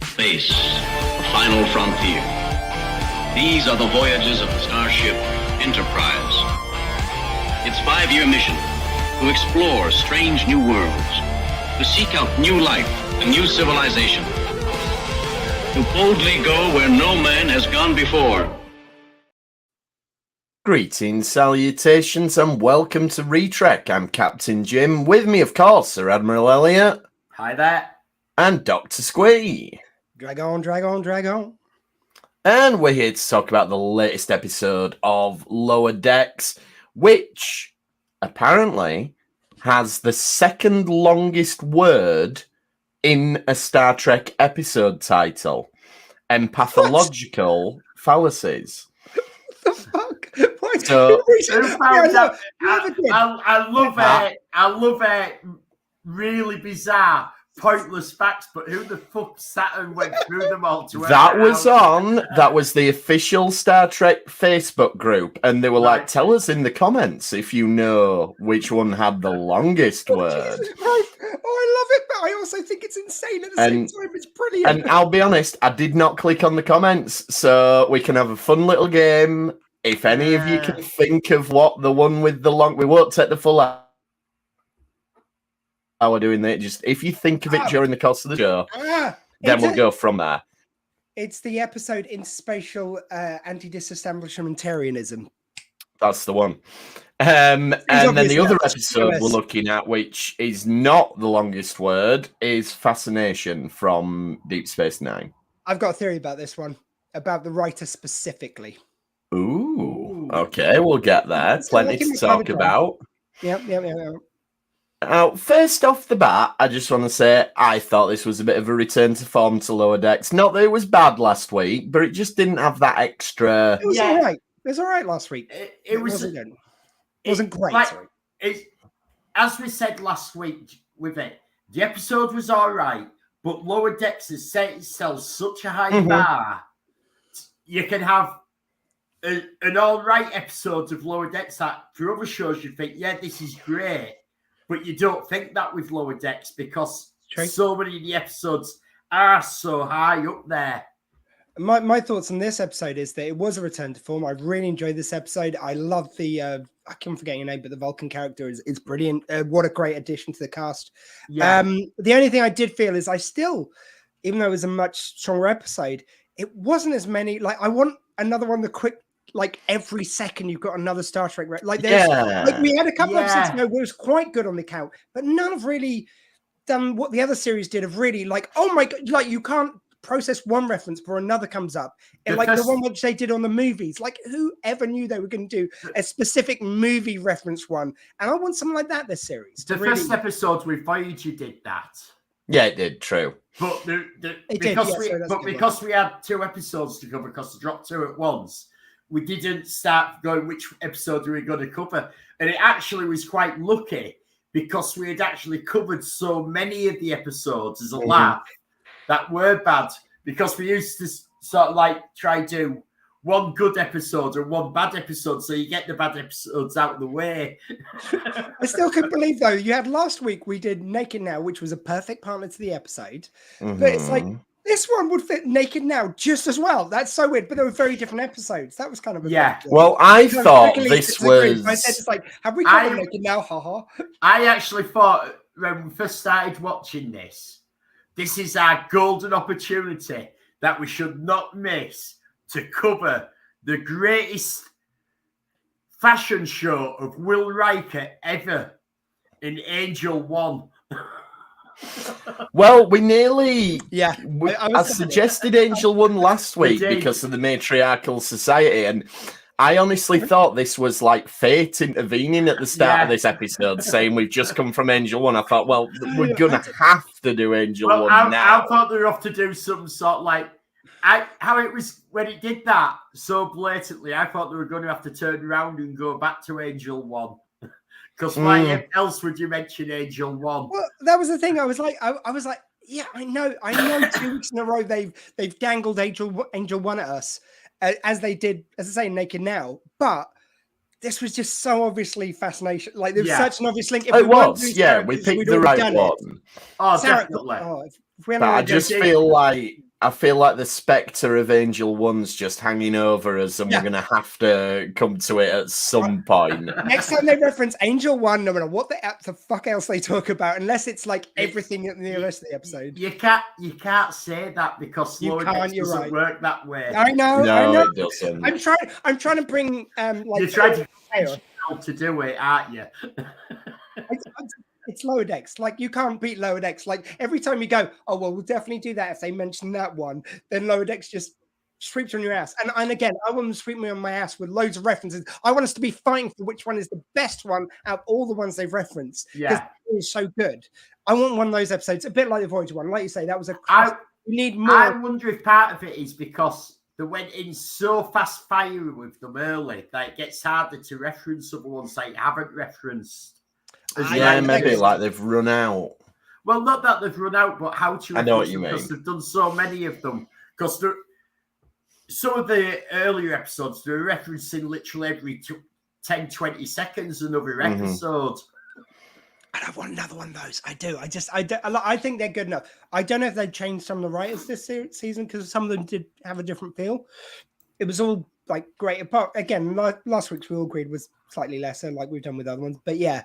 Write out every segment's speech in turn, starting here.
Space, the final frontier. These are the voyages of the starship Enterprise. Its 5-year mission, to explore strange new worlds, to seek out new life and new civilization, to boldly go where no man has gone before. Greetings, salutations, and welcome to Retrek. I'm Captain Jim. With me, of course, Sir Admiral Elliot. Hi there. And Dr. Squee. Drag on, drag on, drag on. And we're here to talk about the latest episode of Lower Decks, which apparently has the second longest word in a Star Trek episode title. Empathalogical Fallacies. What the fuck? Why So, I love it. Really bizarre, pointless facts, but who the fuck sat and went through them all to that was the official Star Trek Facebook group, and they were like, tell us in the comments if you know which one had the longest word. Jesus Christ. Oh, I love it, but I also think it's insane at the same time. It's brilliant. And I'll be honest, I did not click on the comments, so we can have a fun little game. If any of you can think of what the one with the long... We won't take the full hour doing that. Just if you think of it during the course of the show, then we'll go from there. It's the episode Interspatial Anti-Disestablishmentarianism. That's the one. And then the other episode we're looking at, which is not the longest word, is Fascination from Deep Space Nine. I've got a theory about this one, about the writer specifically. Ooh. Okay, we'll get there. Plenty to talk about. Yep. First off the bat, I just want to say I thought this was a bit of a return to form to Lower Decks. Not that it was bad last week, but it just didn't have that extra... It was all right. It was all right last week. It wasn't good. It wasn't great. As we said last week with it, the episode was all right, but Lower Decks has set itself such a high bar. You can have an all right episode of Lower Decks that for other shows you think, yeah, this is great. But you don't think that with Lower Decks because so many of the episodes are so high up there. My thoughts on this episode is that it was a return to form. I really enjoyed this episode. I love the, I can't forget your name, but the Vulcan character is brilliant. What a great addition to the cast. Yeah. The only thing I did feel is I still, even though it was a much stronger episode, it wasn't as many. Like, I want another one, the quick, like every second you've got another Star Trek. Like there's, like we had a couple of episodes ago where it was quite good on the count, but none have really done what the other series did of really like, oh my God, like you can't process one reference before another comes up. And like the one which they did on the movies, like who ever knew they were going to do a specific movie reference one? And I want something like that this series. The first episode with Voyager did that. Yeah, it did, true. But because we had 2 episodes to cover because they dropped 2 at once, we didn't start going, which episode are we going to cover? And it actually was quite lucky because we had actually covered so many of the episodes as a laugh that were bad because we used to sort of like try to do one good episode or one bad episode so you get the bad episodes out of the way. I still couldn't believe, though, you had last week we did Naked Now, which was a perfect partner to the episode. But it's like, this one would fit Naked Now just as well. That's so weird, but they were very different episodes. That was kind of a Well, I thought this was. I said, it's like, have we covered Naked Now? Haha. I actually thought when we first started watching this is our golden opportunity that we should not miss to cover the greatest fashion show of Will Riker ever in Angel One. Well, we nearly... I suggested Angel One last week because of the matriarchal society, and I honestly thought this was like fate intervening at the start of this episode, saying we've just come from Angel One. I thought, well, we're going to have to do Angel One now. I thought they were off to do some sort of like... how it was when it did that so blatantly, I thought they were going to have to turn around and go back to Angel One. Because why else would you mention Angel One? Well, that was the thing. I was like, yeah, I know. 2 weeks in a row they've dangled Angel One at us, as they did, as I say, Naked Now. But this was just so obviously Fascination. Like there was such an obvious link. It was, we picked the right one. Oh, definitely. But I just feel like the spectre of Angel One's just hanging over us, and we're going to have to come to it at some point. Next time they reference Angel One, no matter what the fuck else they talk about, unless it's like everything in the rest of the episode. You can't say that because Lower Decks doesn't work that way. I know. It doesn't. I'm trying to bring you're trying to do it, aren't you? It's Lower Decks. Like, you can't beat Lower Decks. Like, every time you go, oh, well, we'll definitely do that if they mention that one, then Lower Decks just sweeps on your ass. And again, I want them to sweep me on my ass with loads of references. I want us to be fighting for which one is the best one out of all the ones they've referenced. Yeah. It is so good. I want one of those episodes, a bit like the Voyager one. Like you say, that was we need more. I wonder if part of it is because they went in so fast fire with them early that it gets harder to reference other ones they haven't referenced. Maybe like they've run out. Well, not that they've run out, but how to. I know what you mean. Because they've done so many of them. Because some of the earlier episodes, they're referencing literally every 10, 20 seconds another episode. And I want another one of those. I do. I think they're good enough. I don't know if they've changed some of the writers this season because some of them did have a different feel. It was all like great. Apart again, last week's we all agreed was slightly lesser, like we've done with other ones. But yeah,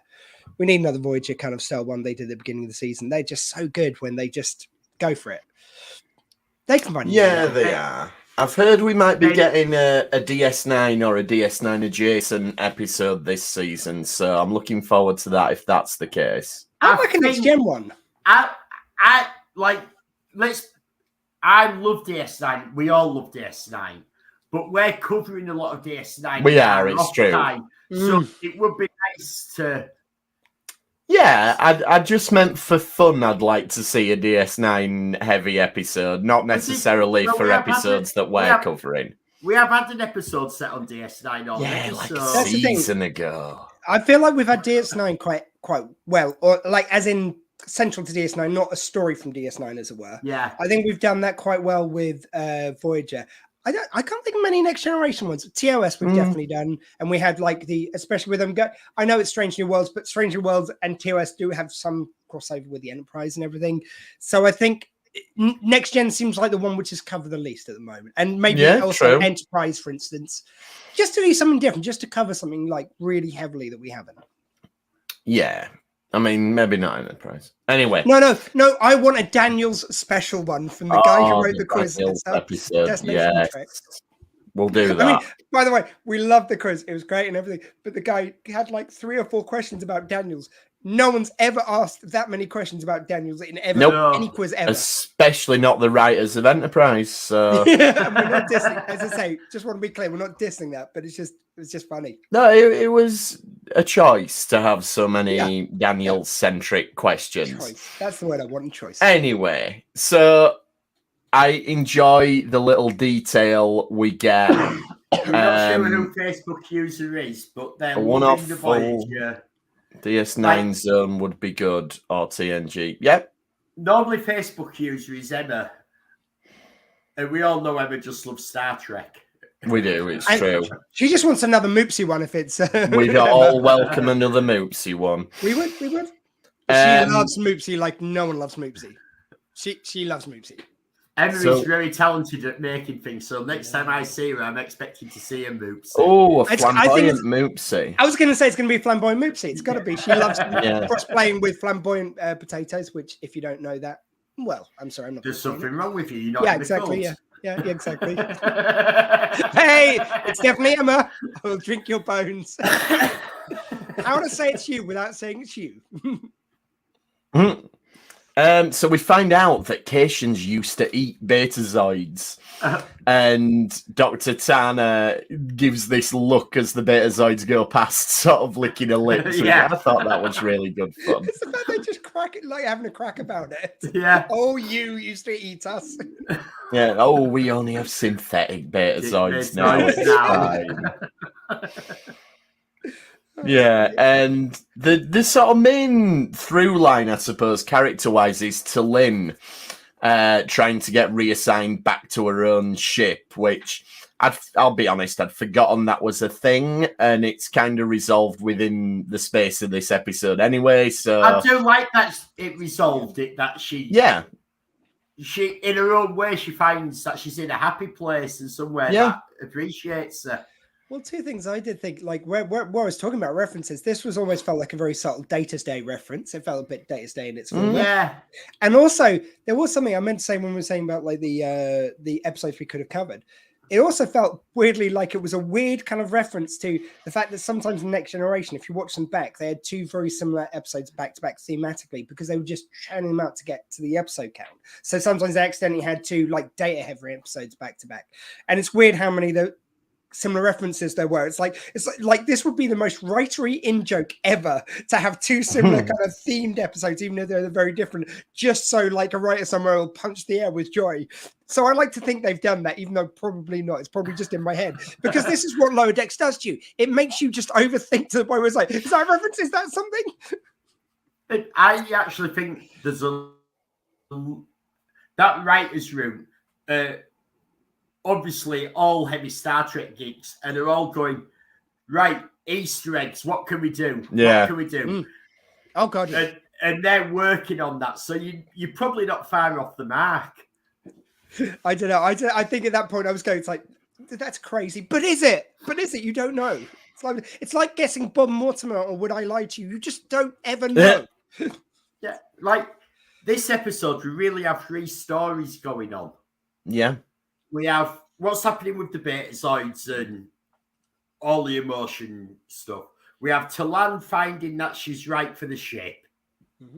we need another Voyager kind of style one they did at the beginning of the season. They're just so good when they just go for it. They can find they are. I've heard we might be getting a DS9 or a DS9 adjacent episode this season, so I'm looking forward to that if that's the case. I reckon it's Gen 1. I love DS9. We all love DS9. But we're covering a lot of DS9. We are, it's true. So it would be nice to... Yeah, I just meant for fun, I'd like to see a DS9 heavy episode, not necessarily for episodes that we're covering. We have had an episode set on DS9 already. Yeah, like a season ago. I feel like we've had DS9 quite well, or like as in central to DS9, not a story from DS9, as it were. Yeah. I think we've done that quite well with Voyager. I can't think of many Next Generation ones. TOS we've definitely done, and we had like especially with them. I know it's Strange New Worlds, but Strange New Worlds and TOS do have some crossover with the Enterprise and everything. So I think Next Gen seems like the one which is covered the least at the moment, and maybe also Enterprise, for instance, just to do something different, just to cover something like really heavily that we haven't. Yeah. I mean, maybe not Enterprise. Anyway. No. I want a Daniels special one from the guy who wrote the quiz. Episode. Yeah. We'll do that. I mean, by the way, we loved the quiz. It was great and everything. But the guy had like 3 or 4 questions about Daniels. No one's ever asked that many questions about Daniels in any quiz ever. Especially not the writers of Enterprise. So yeah, we're not dissing. As I say, just want to be clear, we're not dissing that, but it was just funny. No, it was a choice to have so many Daniel-centric questions. Choice. That's the word I want, choice. Anyway, so I enjoy the little detail we get. I'm not sure who Facebook user is, but they're one-off the Voyager. DS9 zone would be good, or TNG. Yep. Normally, Facebook user is Emma. And we all know Emma just loves Star Trek. We do, it's true. She just wants another Moopsy one if it's... We'd all welcome another Moopsy one. We would. She loves Moopsy like no one loves Moopsy. She loves Moopsy. Emma is very talented at making things, so next time I see her, I'm expecting to see a Moopsy. Oh, a flamboyant Moopsy. I was going to say it's going to be flamboyant Moopsy. It's got to be. She loves cross-playing with flamboyant potatoes, which, if you don't know that, well, I'm sorry, I'm not. There's something wrong with you. You're not exactly. Yeah, exactly. Hey, it's definitely Emma. I will drink your bones. How would I say it's you without saying it's you? So we find out that Caitians used to eat betazoids, and Dr. Tanner gives this look as the betazoids go past, sort of licking her lips. Yeah. I thought that was really good fun. It's the fact they just crack it, like having a crack about it. Yeah. Oh, you used to eat us. Yeah. Oh, we only have synthetic betazoids now. Yeah, and the sort of main through line, I suppose, character-wise, is to Lynn trying to get reassigned back to her own ship, which I'll be honest, I'd forgotten that was a thing, and it's kind of resolved within the space of this episode anyway. So I do like that it resolved it, that she she, in her own way, she finds that she's in a happy place and somewhere that appreciates her. Well, two things I did think, like where I was talking about references, this was almost felt like a very subtle Day reference. It felt a bit Day in its form. Yeah. And also there was something I meant to say when we were saying about like the episodes we could have covered. It also felt weirdly like it was a weird kind of reference to the fact that sometimes in Next Generation, if you watch them back, they had two very similar episodes back to back thematically because they were just churning them out to get to the episode count. So sometimes they accidentally had two like data heavy episodes back to back. And it's weird how many similar references there were. It's like this would be the most writery in joke ever to have two similar kind of themed episodes, even though they're very different, just so like a writer somewhere will punch the air with joy. So I like to think they've done that, even though probably not. It's probably just in my head because this is what Lower Decks does to you. It makes you just overthink to the point where it's like, is that a reference? Is that something? I actually think there's that writer's room. Obviously all heavy Star Trek geeks, and they're all going, right, Easter eggs, what can we do? Yeah. What can we do? Oh, God. Yeah. And they're working on that. So you're probably not far off the mark. I don't know. I think at that point I was going, it's like, that's crazy. But is it? You don't know. It's like guessing Bob Mortimer or Would I Lie to You? You just don't ever know. Yeah. Like this episode, we really have three stories going on. Yeah. We have what's happening with the Betazoids and all the emotion stuff. We have Talan finding that she's right for the ship. Mm-hmm.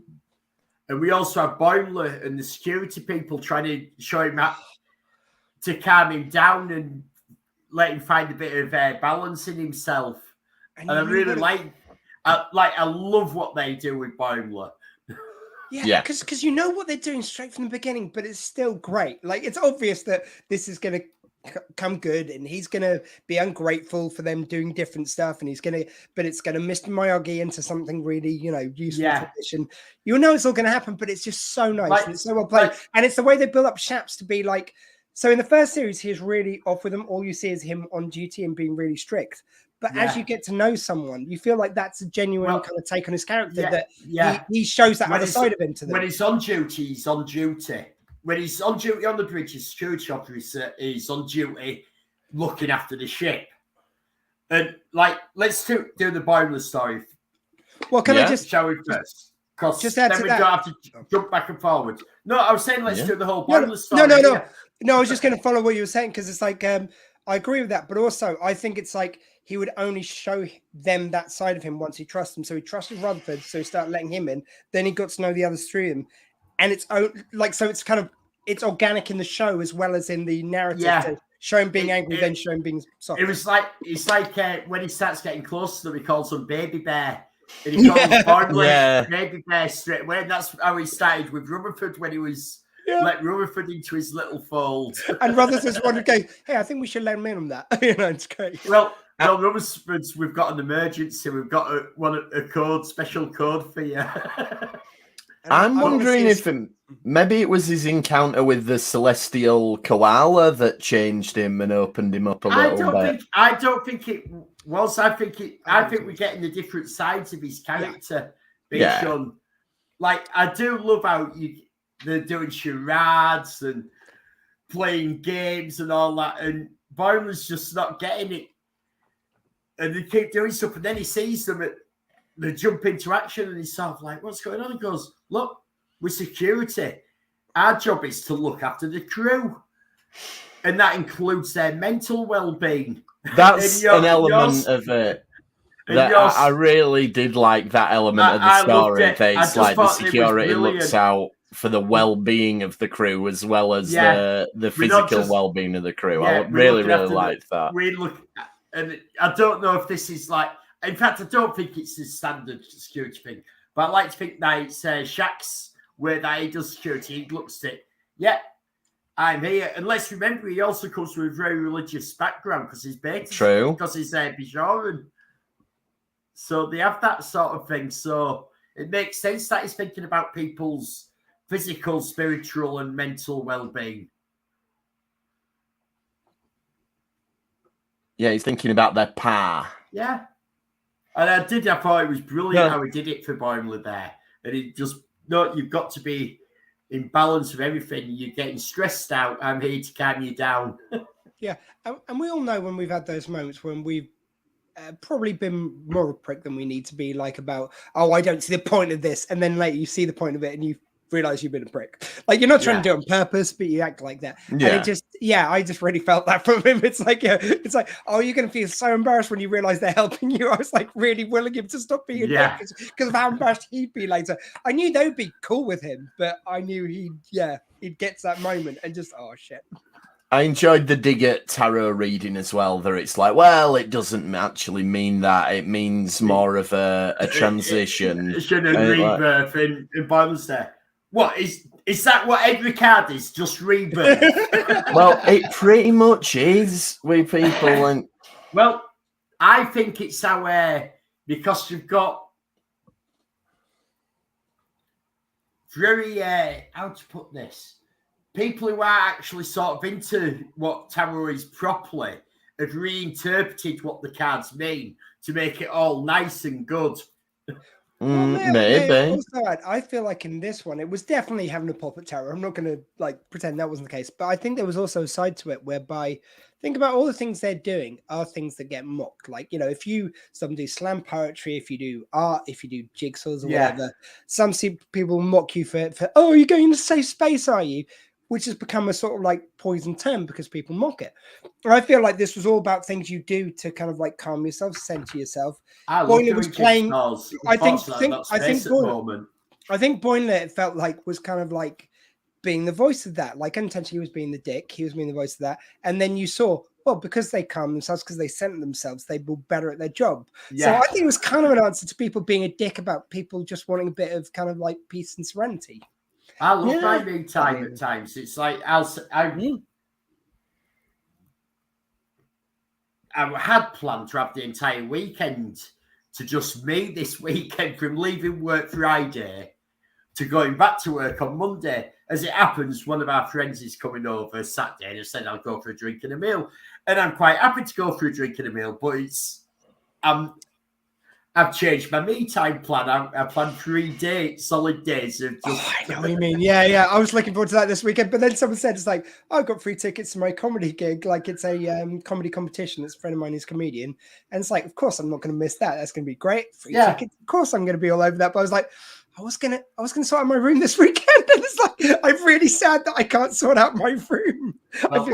And we also have Boimler and the security people trying to show him how to calm him down and let him find a bit of balance in himself. And I really I love what they do with Boimler. Yeah, because you know what they're doing straight from the beginning, but it's still great. Like, it's obvious that this is going to come good and he's going to be ungrateful for them doing different stuff, and but it's going to Mr. Miyagi into something really, useful for the mission. You know it's all going to happen, but it's just so nice and it's so well played. And it's the way they build up Shaps to be like, so in the first series, he's really off with them. All you see is him on duty and being really strict. But as you get to know someone, you feel like that's a genuine kind of take on his character he shows that other side of him to them. When he's on duty, he's on duty. When he's on duty on the bridge, his security officer is on duty looking after the ship. And let's do the Boimler story. Well, can I just shall we first? Because just then we don't have to jump back and forward. No, I was saying let's do the whole Boimler story. No, I was just going to follow what you were saying because it's like I agree with that, but also I think it's like he would only show them that side of him once he trusts them. So he trusted Rutherford, so he started letting him in. Then he got to know the others through him, and it's so it's kind of it's organic in the show as well as in the narrative. Yeah. To show him being angry, then show him being soft. It's like when he starts getting close to them, he calls them Baby Bear. And he calls Boimler Baby Bear straight away. And that's how he started with Rutherford when he was let Rutherford into his little fold. And Rutherford's one who goes, hey, I think we should let him in on that. It's great. Well, Rutherford's, we've got an emergency. We've got a special code for you. I'm wondering if maybe it was his encounter with the celestial koala that changed him and opened him up a little bit. I don't think it was. I think we're getting the different sides of his character being shown. Like, I do love how they're doing charades and playing games and all that, and Boimler's just not getting it. And they keep doing stuff, and then he sees them they jump into action, and he's sort of like, what's going on? He goes, look, we're security. Our job is to look after the crew. And that includes their mental well-being. That's an element of it. That I really did like that element of the story. It's like the security looks out for the well-being of the crew as well as the physical well-being of the crew. I really liked that. And I don't know if this is like, in fact, I don't think it's the standard security thing, but I like to think that it's Shax's where that he does security. He looks at it, I'm here. And let's remember, he also comes from a very religious background because he's Beta. True. Because he's Bajoran. So they have that sort of thing. So it makes sense that he's thinking about people's physical, spiritual, and mental well-being. Yeah, he's thinking about their power. Yeah. And I thought it was brilliant how he did it for Boimler there. And he just, you've got to be balance of everything. You're getting stressed out. I'm here to calm you down. Yeah, and we all know when we've had those moments when we've probably been more a prick than we need to be, like about, oh, I don't see the point of this, and then later you see the point of it and you realize you've been a prick. Like, you're not trying to do it on purpose, but you act like that. Yeah. And it just, I just really felt that from him. It's like, oh, you're going to feel so embarrassed when you realize they're helping you. I was like really willing him to stop being a dick because of how embarrassed he'd be later. I knew they would be cool with him, but I knew he'd get to that moment and just, oh shit. I enjoyed the dig at tarot reading as well, that it's like, well, it doesn't actually mean that. It means more of a transition. It should have rebirth in Bibles there. What is that what Ed Ricard is? Just rebirth? Well, it pretty much is with people. And well, I think it's our, because you've got very, how to put this? People who are actually sort of into what tarot is properly have reinterpreted what the cards mean to make it all nice and good. Maybe. Also, I feel like in this one, it was definitely having a pop at tarot. I'm not going to pretend that wasn't the case, but I think there was also a side to it whereby think about all the things they're doing are things that get mocked. Like, if some do slam poetry, if you do art, if you do jigsaws or whatever, some people mock you for, oh, you're going to safe space, are you? Which has become a sort of like poison term because people mock it. And I feel like this was all about things you do to kind of like calm yourself, center yourself. Boiler was playing. I think Boiler felt like was kind of like being the voice of that. Like unintentionally, he was being the dick. He was being the voice of that. And then you saw, well, because they calm themselves, because they center themselves, they will better at their job. Yeah. So I think it was kind of an answer to people being a dick about people just wanting a bit of kind of like peace and serenity. I love my me time at times. It's like I had planned to have the entire weekend to just me this weekend, from leaving work Friday to going back to work on Monday. As it happens, one of our friends is coming over Saturday and I said I'll go for a drink and a meal. And I'm quite happy to go for a drink and a meal, but I've changed my me time plan. I planned 3 solid days of just. I know what you mean. Yeah. I was looking forward to that this weekend, but then someone said it's like, I've got free tickets to my comedy gig. Like it's a comedy competition. It's a friend of mine who's a comedian, and it's like, of course I'm not going to miss that. That's going to be great. Free tickets. Of course I'm going to be all over that. But I was like, I was gonna sort out my room this weekend, and it's like I'm really sad that I can't sort out my room. Well,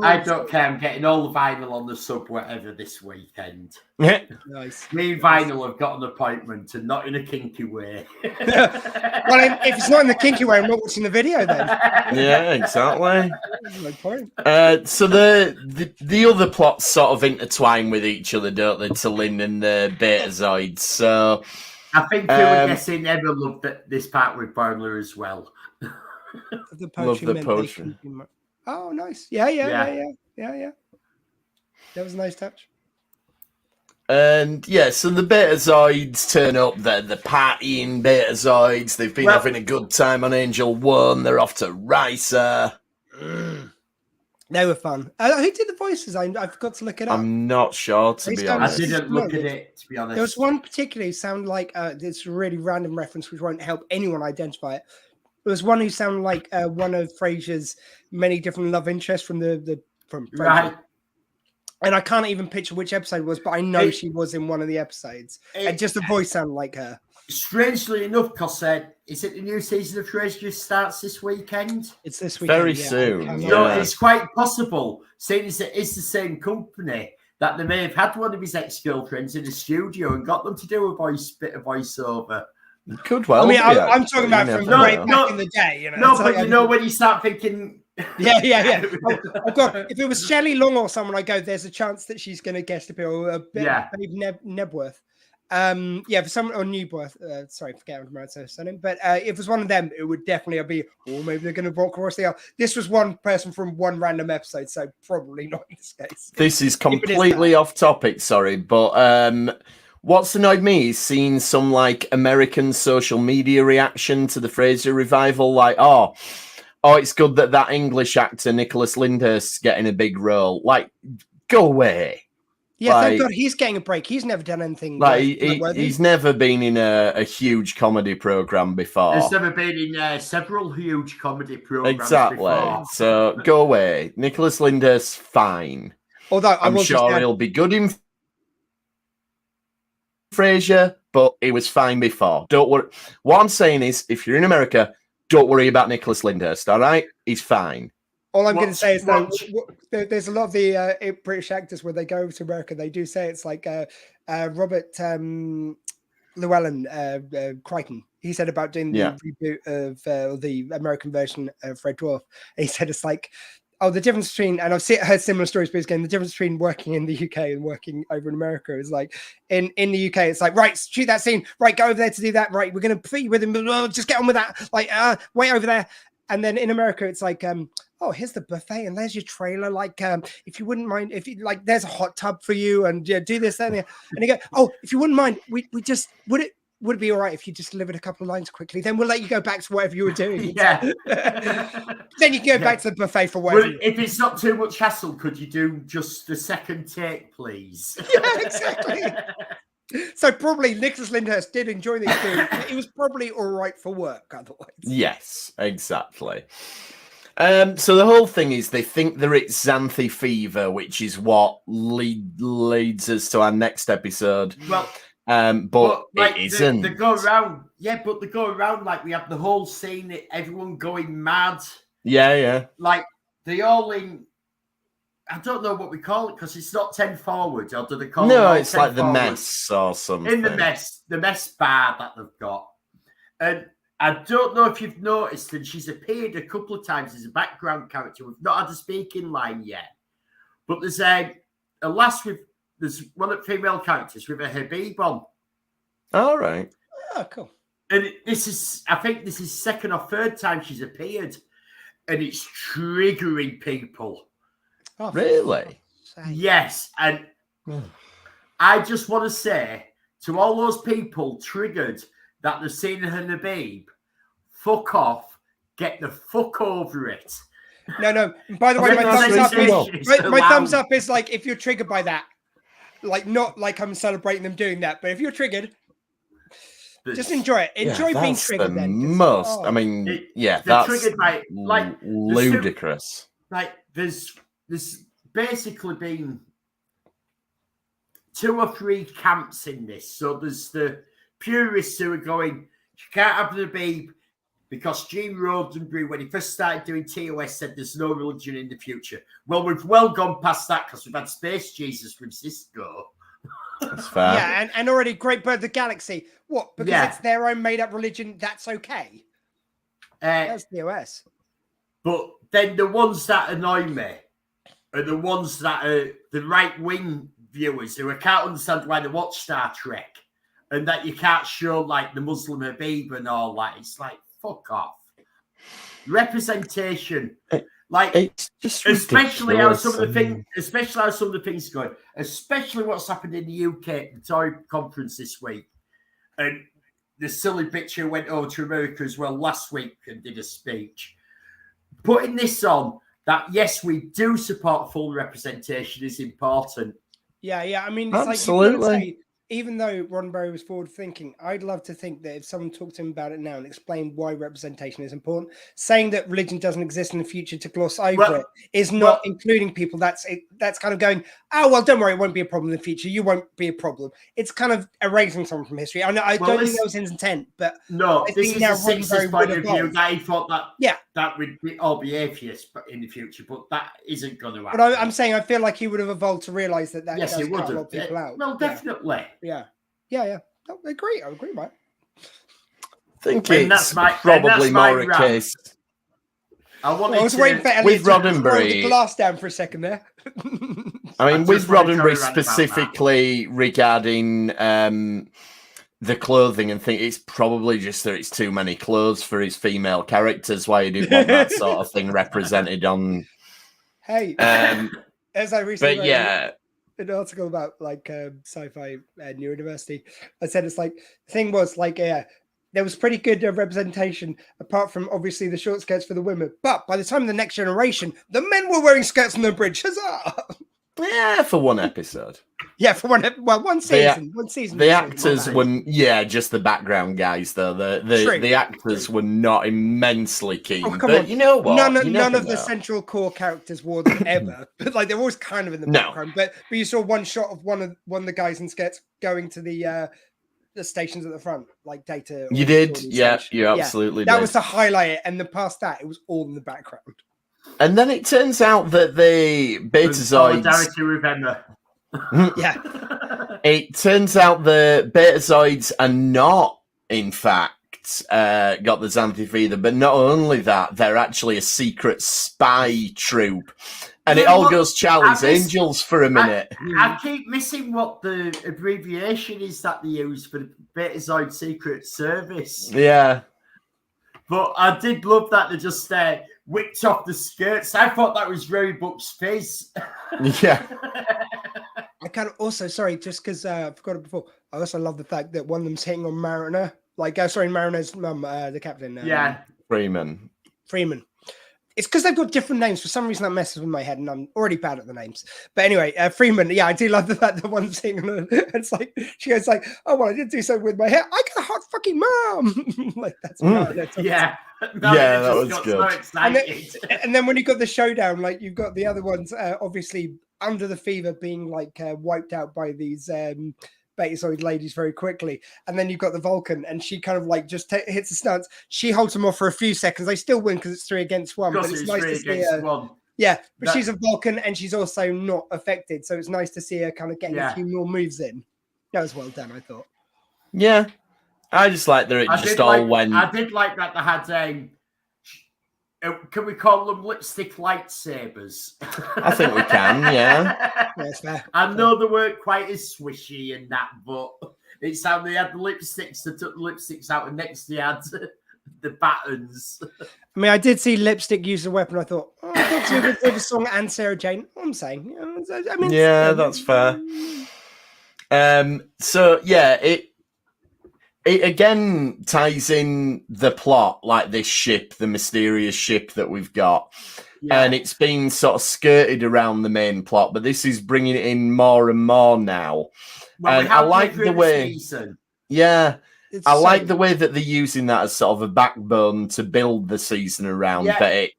I don't care. I'm getting all the vinyl on the sub whatever this weekend. Nice. Me and vinyl have got an appointment, and not in a kinky way. Well, if it's not in the kinky way, I'm not watching the video then. Yeah, exactly. No point. So the other plots sort of intertwine with each other, don't they? To Lynn and the Betazoids. So. I think we were guessing Emma loved this part with Bowler as well. Love the poetry. Oh, nice. Yeah. That was a nice touch. And so the Betazoids turn up. They're the partying Betazoids. They've been having a good time on Angel 1. They're off to Risa. They were fun. Who did the voices? I forgot to look it up. I'm not sure, to be honest. I didn't look at it, to be honest. There was one particularly sound like this really random reference, which won't help anyone identify it. There was one who sounded like one of Frasier's many different love interests from from Frasier. Right. And I can't even picture which episode it was, but I know she was in one of the episodes. And just the voice sounded like her. Strangely enough, because is it the new season of Frasier starts this weekend? It's this weekend. Very soon. It's quite possible, seeing as it is the same company, that they may have had one of his ex-girlfriends in the studio and got them to do a bit of voiceover. Could well. I mean, I'm talking about from back in the day. But when you start thinking. Yeah. Oh, God. If it was Shelley Long or someone, I go, there's a chance that she's going to guest appear, a bit Nebworth. For someone or Newworth, sorry, forget how to surname. But if it was one of them, it would definitely be, maybe they're going to walk across the aisle. This was one person from one random episode, so probably not in this case. This is completely off topic, sorry, but what's annoyed me is seeing some like American social media reaction to the Frasier revival, like, oh, it's good that English actor Nicholas Lyndhurst's getting a big role. Like, go away. Yeah, thank God he's getting a break. He's never done anything. Like he's never been in a huge comedy program before. He's never been in several huge comedy programs before. So go away. Nicholas Lyndhurst's fine. Although I'm sure he'll be good in Frasier, but he was fine before. Don't worry. What I'm saying is, if you're in America, don't worry about Nicholas Lyndhurst, all right? He's fine. All I'm going to say is that there's a lot of the British actors when they go over to America, they do say it's like Robert Llewellyn Crichton. He said about doing the reboot of the American version of Red Dwarf. He said it's like, the difference between, and I've heard similar stories, but again, the difference between working in the UK and working over in America is like, in the UK, it's like, right, shoot that scene, right, go over there to do that, right, we're going to put you with him, just get on with that, like, wait over there. And then in America, it's like, here's the buffet, and there's your trailer. Like, if you wouldn't mind, if you like, there's a hot tub for you, and do this, that, and you go, if you wouldn't mind, we just would it be all right if you just delivered a couple of lines quickly? Then we'll let you go back to whatever you were doing. Yeah. Then you can go back to the buffet for whatever. Well, if it's not too much hassle, could you do just the second take, please? Yeah, exactly. So probably Nicholas Lyndhurst did enjoy the experience. It was probably all right for work otherwise. Yes, exactly. So the whole thing is they think they're at Xanthi fever, which is what leads us to our next episode. Well, but like, it isn't. They go around, but they go around like we have the whole scene, everyone going mad. Yeah. Like they all in. I don't know what we call it because it's not 10 forward, or do they call it? No, it's like the forward? mess or something. In the mess bar that they've got. And I don't know if you've noticed, and she's appeared a couple of times as a background character. We've not had a speaking line yet. But there's one of the female characters with a Habib on. All right. Oh, cool. And I think this is second or third time she's appeared. And it's triggering people. Oh, really? Yes. And I just want to say to all those people triggered that they've seen her Habib, fuck off, get the fuck over it. No. By the way, my thumbs up is like if you're triggered by that, like not like I'm celebrating them doing that, but if you're triggered, just enjoy it. Enjoy being triggered. I mean, that's triggered by like ludicrous. There's basically been 2 or 3 camps in this. So there's the purists who are going, you can't have the Habib because Gene Roddenberry, when he first started doing TOS, said there's no religion in the future. Well, we've well gone past that because we've had Space Jesus from Cisco. That's fair. Yeah, and already Great Bird of the Galaxy. What? Because it's their own made-up religion, that's okay? That's TOS. But then the ones that annoy me are the ones that are the right-wing viewers who can't understand why they watch Star Trek and that you can't show like the Muslim Habib and all that. It's like, fuck off. Representation. Like, it's just especially how some of the things going, especially what's happened in the UK at the Tory conference this week. And the silly bitch who went over to America as well last week and did a speech. Putting this on, that yes, we do support full representation is important. Yeah. I mean, it's absolutely. Like even though Roddenberry was forward thinking, I'd love to think that if someone talked to him about it now and explained why representation is important, saying that religion doesn't exist in the future to gloss over it is not including people. That's kind of going, don't worry, it won't be a problem in the future. You won't be a problem. It's kind of erasing someone from history. I don't think that was his intent, but no, this is a sixth point of view that he thought that would all be atheists in the future, but that isn't going to happen. But I'm saying I feel like he would have evolved to realise that yes, does it would cut a lot have. of people out. Well, definitely. Yeah. I agree, mate. I think it's probably more a case. I was waiting for Elliot to roll the glass down for a second there. I mean, with Roddenberry specifically regarding the clothing and thing, it's probably just that it's too many clothes for his female characters. Why he didn't want that sort of thing represented on. Hey, as I recently an article about like sci-fi neurodiversity, I said it's like the thing was like there was pretty good representation apart from obviously the short skirts for the women, but by the time of the Next Generation, the men were wearing skirts on the bridge. Huzzah! Yeah, for one episode. Yeah, for one season. One season. The actors were just the background guys though. The actors were not immensely keen. Oh, come but on. You know what? None of the central core characters wore them ever. But like they're always kind of in the background. But you saw one shot of one of the guys in sketch going to the stations at the front, like Data. You did, yeah, you absolutely did. That was to highlight it, and then past that, it was all in the background. And then it turns out that the Betazoids. Solidarity with Emma. Yeah. It turns out the Betazoids are not, in fact, got the Xanthi fever, but not only that, they're actually a secret spy troop. And it all goes Charlie's Angels for a minute. I keep missing what the abbreviation is that they use for the Betazoid Secret Service. Yeah. But I did love that they just whipped off the skirts. I thought that was very Buck's face. Yeah. I kind of also, sorry, just because I forgot it before, I also love the fact that one of them's hitting on Mariner. Mariner's mum, the captain. Freeman. It's because they've got different names. For some reason, that messes with my head, and I'm already bad at the names. But anyway, Freeman. Yeah, I do love the fact that one thing. It's like she goes like, "Oh well, I did do something with my hair. I got a hot fucking mom." Like that's yeah. That was good. So excited. And then when you got the showdown, like you've got the other ones, obviously under the fever being like wiped out by these Betazoid ladies very quickly, and then you've got the Vulcan, and she kind of like just hits the stance. She holds them off for a few seconds. They still win because it's 3 against 1. But it's nice to see her. Yeah, but she's a Vulcan, and she's also not affected, so it's nice to see her kind of getting a few more moves in. That was well done, I thought. Yeah, I just like that it just all went. I did like that they had can we call them lipstick lightsabers? I think we can, yeah. That's fair. I know they weren't quite as swishy and that, but it's how they had the lipsticks. They took the lipsticks out, and next they had the buttons. I mean, I did see Lipstick use a weapon. I thought, that's a good song, and Sarah Jane. I'm saying, I mean, yeah, that's fair. So yeah, it again ties in the plot, like this ship, the mysterious ship that we've got. Yeah. And it's been sort of skirted around the main plot, but this is bringing it in more and more now. Well, and I like the way, I like the way that they're using that as sort of a backbone to build the season around, but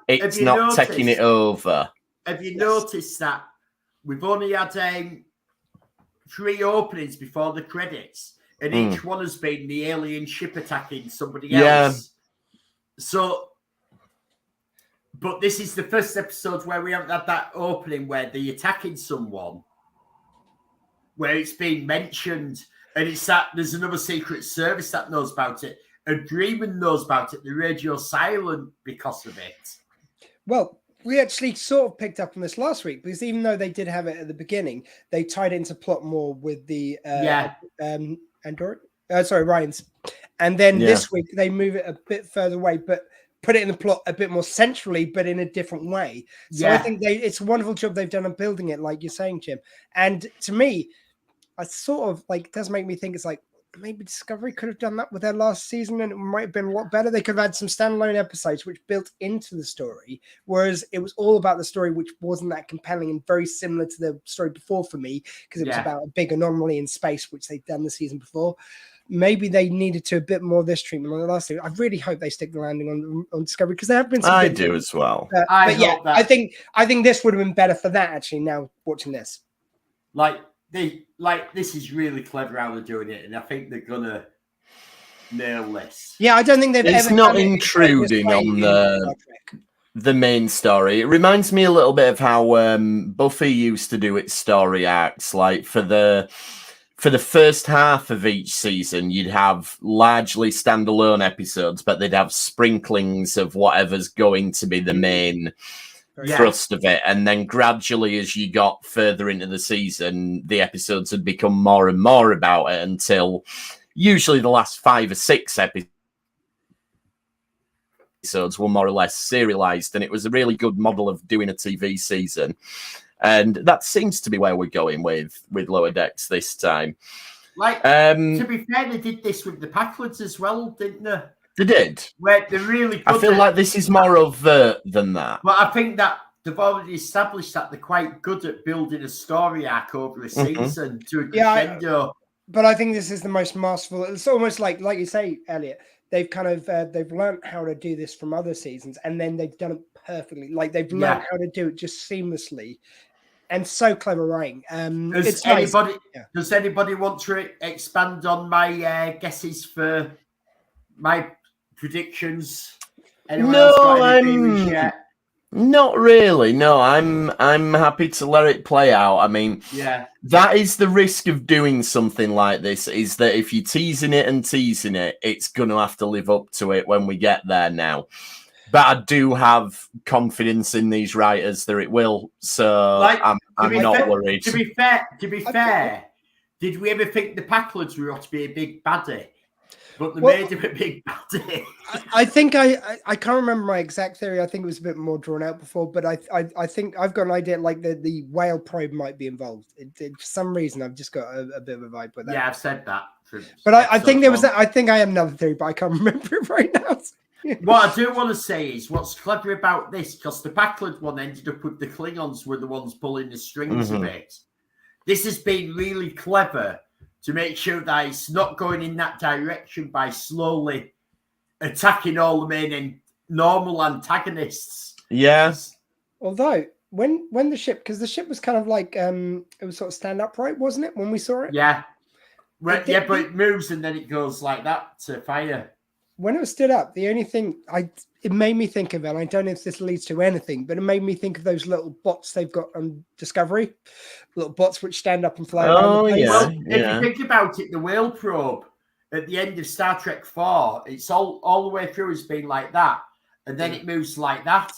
it's not taking it over. Have you noticed that we've only had 3 openings before the credits? And each one has been the alien ship attacking somebody else. So, but this is the first episode where we haven't had that opening where they're attacking someone, where it's been mentioned, and it's that there's another secret service that knows about it. And Dreamer knows about it. The radio silent because of it. Well, we actually sort of picked up on this last week, because even though they did have it at the beginning, they tied it into plot more with the Ryan's. And then this week they move it a bit further away, but put it in the plot a bit more centrally, but in a different way. So I think it's a wonderful job they've done on building it, like you're saying, Jim. And to me, I sort of like, it does make me think it's like, maybe Discovery could have done that with their last season, and it might have been a lot better. They could have had some standalone episodes which built into the story, whereas it was all about the story, which wasn't that compelling and very similar to the story before for me, because it was about a big anomaly in space, which they'd done the season before. Maybe they needed to a bit more of this treatment on the last season. I really hope they stick the landing on Discovery, because there have been some. I do as well. I think this would have been better for that, actually. Now watching this, this is really clever how they're doing it, and I think they're gonna nail this. Yeah, I don't think they've. It's not intruding on the main story. It reminds me a little bit of how Buffy used to do its story arcs. Like for the first half of each season, you'd have largely standalone episodes, but they'd have sprinklings of whatever's going to be the main thrust of it. And then gradually, as you got further into the season, the episodes had become more and more about it, until usually the last 5 or 6 episodes were more or less serialized. And it was a really good model of doing a TV season. And that seems to be where we're going with Lower Decks this time. To be fair, they did this with the Packwards as well, didn't they? They did. Where they're really good. I feel like this is more overt than that. But I think that they've already established that they're quite good at building a story arc over a season to a crescendo. But I think this is the most masterful. It's almost like you say, Elliot. They've kind of they've learned how to do this from other seasons, and then they've done it perfectly. Like they've learned how to do it just seamlessly, and so clever writing. Does anybody want to expand on my guesses for my predictions? Anyone else got any theories yet? Not really. No, I'm happy to let it play out. I mean, that is the risk of doing something like this, is that if you're teasing it, it's going to have to live up to it when we get there now. But I do have confidence in these writers that it will. So I'm not worried. To be fair, did we ever think the Packlets were ought to be a big baddie? But they made him a big baddie. I think I can't remember my exact theory. I think it was a bit more drawn out before, but I think I've got an idea like the whale probe might be involved. For some reason, I've just got a bit of a vibe with that. Yeah, I've said that. But I think there was. I think I had another theory, but I can't remember it right now. What I do want to say is what's clever about this, because the Packlet one ended up with the Klingons were the ones pulling the strings of it. This has been really clever to make sure that it's not going in that direction by slowly attacking all the main and normal antagonists. Yes. Although when the ship, because the ship was kind of like it was sort of stand upright, wasn't it, when we saw it? Yeah. But it moves and then it goes like that to fire. When it was stood up, the only thing it made me think of, and I don't know if this leads to anything, but it made me think of those little bots they've got on Discovery, little bots which stand up and fly around the place. Well, if you think about it, the whale probe at the end of Star Trek 4, it's all the way through has been like that, and then it moves like that.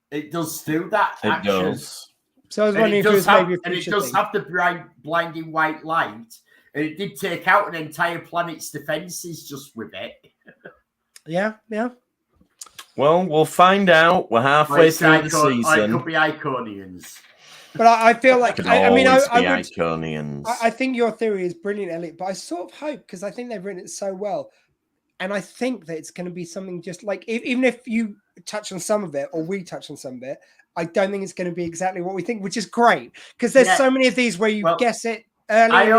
It does do that action. Does. So I was wondering if it was maybe and it does have the blinding white light, and it did take out an entire planet's defenses just with it. Yeah. Well, we'll find out. We're halfway through the season. It could be Iconians. But I feel like Iconians. I think your theory is brilliant, Elliot. But I sort of hope, because I think they've written it so well, and I think that it's going to be something just like even if you touch on some of it or we touch on some of it, I don't think it's going to be exactly what we think, which is great because there's so many of these where you guess it early.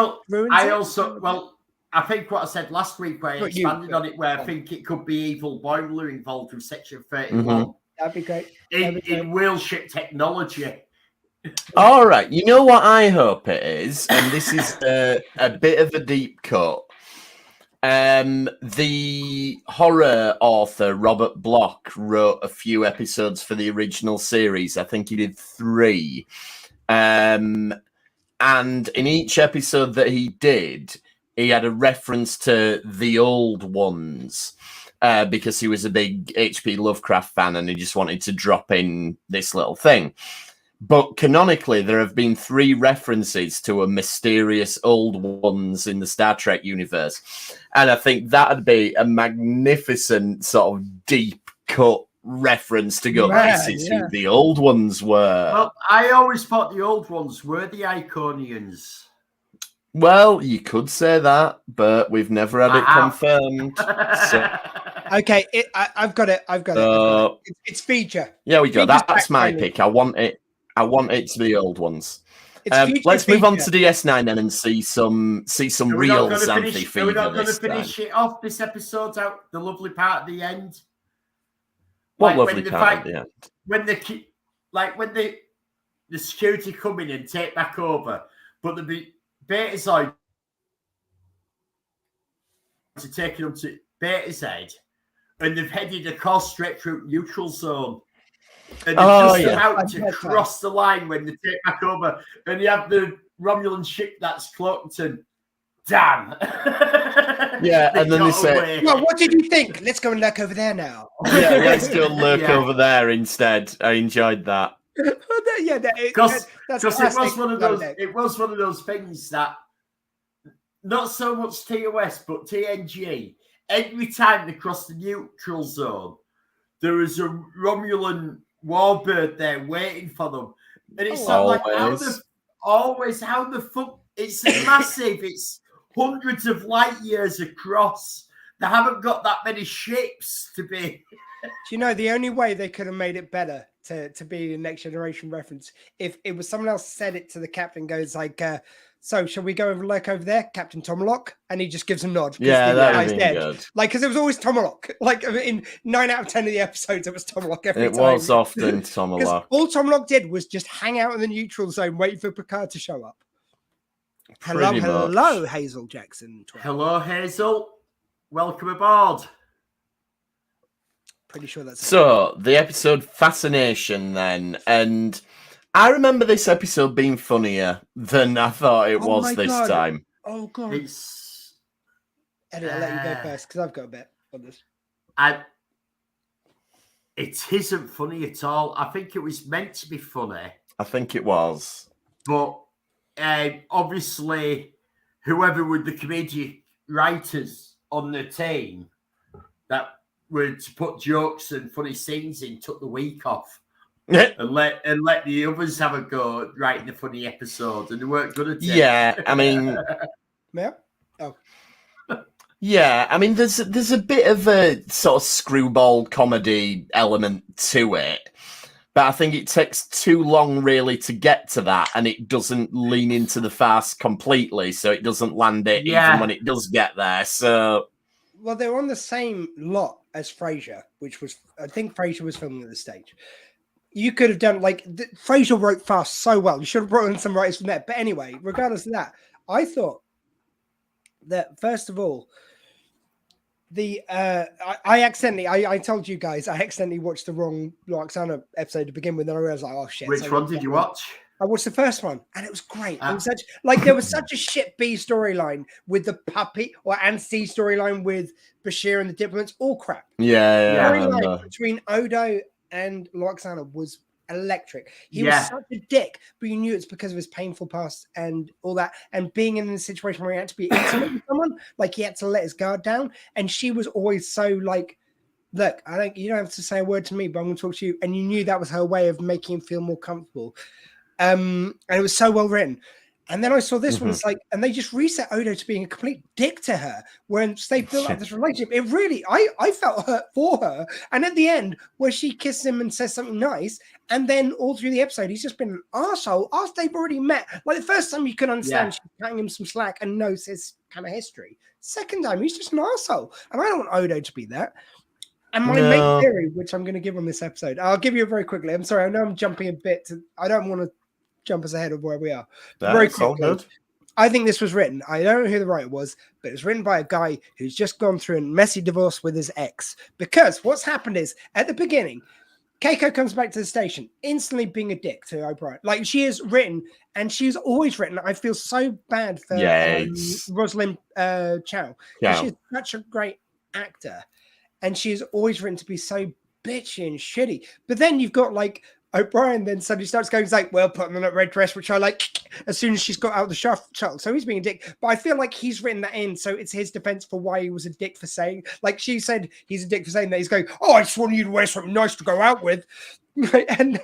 I think what I said last week, where I expanded on it, where I think it could be Evil Boiler involved with Section 31. That'd be great. In whale ship technology. All right. You know what I hope it is? And this is a bit of a deep cut. The horror author, Robert Bloch, wrote a few episodes for the original series. I think he did 3. And in each episode that he did, he had a reference to the old ones because he was a big H.P. Lovecraft fan and he just wanted to drop in this little thing. But canonically, there have been 3 references to a mysterious old ones in the Star Trek universe. And I think that'd be a magnificent sort of deep cut reference to go, this is who the old ones were. Well, I always thought the old ones were the Iconians. Well, you could say that, but we've never had it confirmed. So. Okay, I've got it. It's feature. Yeah, we go. That's my pick. I want it to be the old ones. Let's move on to DS9 then and see some real Xanthi fever. Are we not going to finish it off this episode out? The lovely part at the end. What lovely part at the end? When the security come in and take back over, but the Betazoid to take them to Betazed, and they've headed a course straight through neutral zone. And they're just about to cross the line when they take back over, and you have the Romulan ship that's cloaked and damn. Yeah, and then they say, well, what did you think? Let's go and lurk over there now. Yeah, let's go and lurk over there instead. I enjoyed that. Because it was one of those things that not so much TOS but TNG. Every time they crossed the neutral zone, there was a Romulan warbird there waiting for them, and it's how the fuck? It's massive. It's hundreds of light years across. They haven't got that many ships to be. you know the only way they could have made it better to be a Next Generation reference if it was someone else said it to the captain, goes like, so shall we go and look over there, Captain Tomahawk? And he just gives a nod. Yeah, that would be good. Like, because it was always Tomahawk. Like in 9 out of 10 of the episodes, it was Tomahawk every time. It was often Tomahawk. All Tomahawk did was just hang out in the neutral zone, waiting for Picard to show up. Hello, Hazel Jackson. 12. Hello, Hazel. Welcome aboard. Pretty sure that's so. The episode Fascination, then, and I remember this episode being funnier than I thought it was this time. Oh god! Eddie, I'll let you go first because I've got a bit on this. It isn't funny at all. I think it was meant to be funny. I think it was, but obviously, whoever were the comedic writers on the team that were to put jokes and funny scenes in took the week off. And let the others have a go writing the funny episode, and they weren't good at it. Yeah, I mean, yeah. Oh, yeah. I mean, there's a bit of a sort of screwball comedy element to it, but I think it takes too long really to get to that, and it doesn't lean into the farce completely, so it doesn't land it even when it does get there. So, well, they're on the same lot as Frasier, which was, I think Frasier was filming at the stage. You could have done, like, Frasier wrote fast so well. You should have brought in some writers from there. But anyway, regardless of that, I thought that, first of all, I told you guys, I accidentally watched the wrong Loxana episode to begin with, and I realized, like, oh, shit. Which one did you watch? I watched the first one, and it was great. It was there was such a shit B storyline with the puppy, and C storyline with Bashir and the diplomats, all crap. Yeah. Storyline between Odo and Loxana was electric. He was such a dick, but you knew it's because of his painful past and all that, and being in a situation where he had to be intimate with someone, like he had to let his guard down, and she was always so like, look, you don't have to say a word to me, but I'm going to talk to you, and you knew that was her way of making him feel more comfortable. And it was so well written. And then I saw this one, it's like, and they just reset Odo to being a complete dick to her when they built up this relationship. It really, I felt hurt for her. And at the end, where she kisses him and says something nice, and then all through the episode, he's just been an arsehole after they've already met. Like the first time you can understand she's cutting him some slack and knows his kind of history. Second time, he's just an arsehole. And I don't want Odo to be that. And my main theory, which I'm going to give on this episode, I'll give you it very quickly. I'm sorry, I know I'm jumping a bit. I don't want to jump us ahead of where we are. Very quickly, I think this was written, I don't know who the writer was, but it's written by a guy who's just gone through a messy divorce with his ex. Because what's happened is, at the beginning, Keiko comes back to the station, instantly being a dick to O'Brien. Like, she is written, and she's always written. I feel so bad for Rosalind Chow. She's such a great actor, and she's always written to be so bitchy and shitty. But then you've got, like, O'Brien then suddenly starts going, he's like, well, put on that red dress, which I like, as soon as she's got out of the shuttle. So he's being a dick. But I feel like he's written that in, so it's his defense for why he was a dick for saying, like she said, he's a dick for saying that. He's going, oh, I just wanted you to wear something nice to go out with. And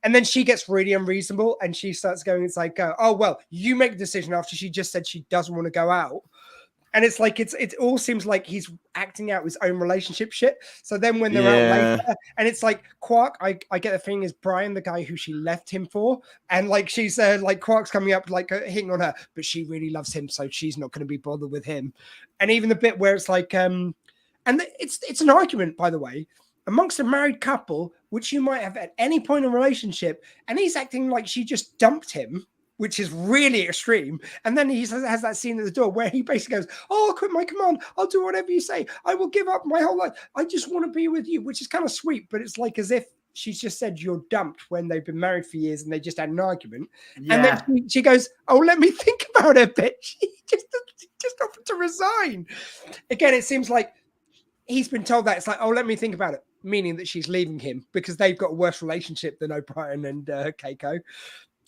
then she gets really unreasonable, and she starts going, it's like, oh, well, you make the decision after she just said she doesn't want to go out. And it's like, it all seems like he's acting out his own relationship shit. So then when they're out later, and it's like Quark, I get the feeling is Brian, the guy who she left him for. And like, she's like, Quark's coming up, like hitting on her, but she really loves him. So she's not going to be bothered with him. And even the bit where it's like, and it's an argument, by the way, amongst a married couple, which you might have at any point in a relationship. And he's acting like she just dumped him, which is really extreme. And then he has that scene at the door where he basically goes, oh, I'll quit my command. I'll do whatever you say. I will give up my whole life. I just want to be with you, which is kind of sweet. But it's like as if she's just said you're dumped when they've been married for years and they just had an argument. Yeah. And then she goes, oh, let me think about it, bitch. She just offered to resign. Again, it seems like he's been told that. It's like, oh, let me think about it. Meaning that she's leaving him because they've got a worse relationship than O'Brien and Keiko.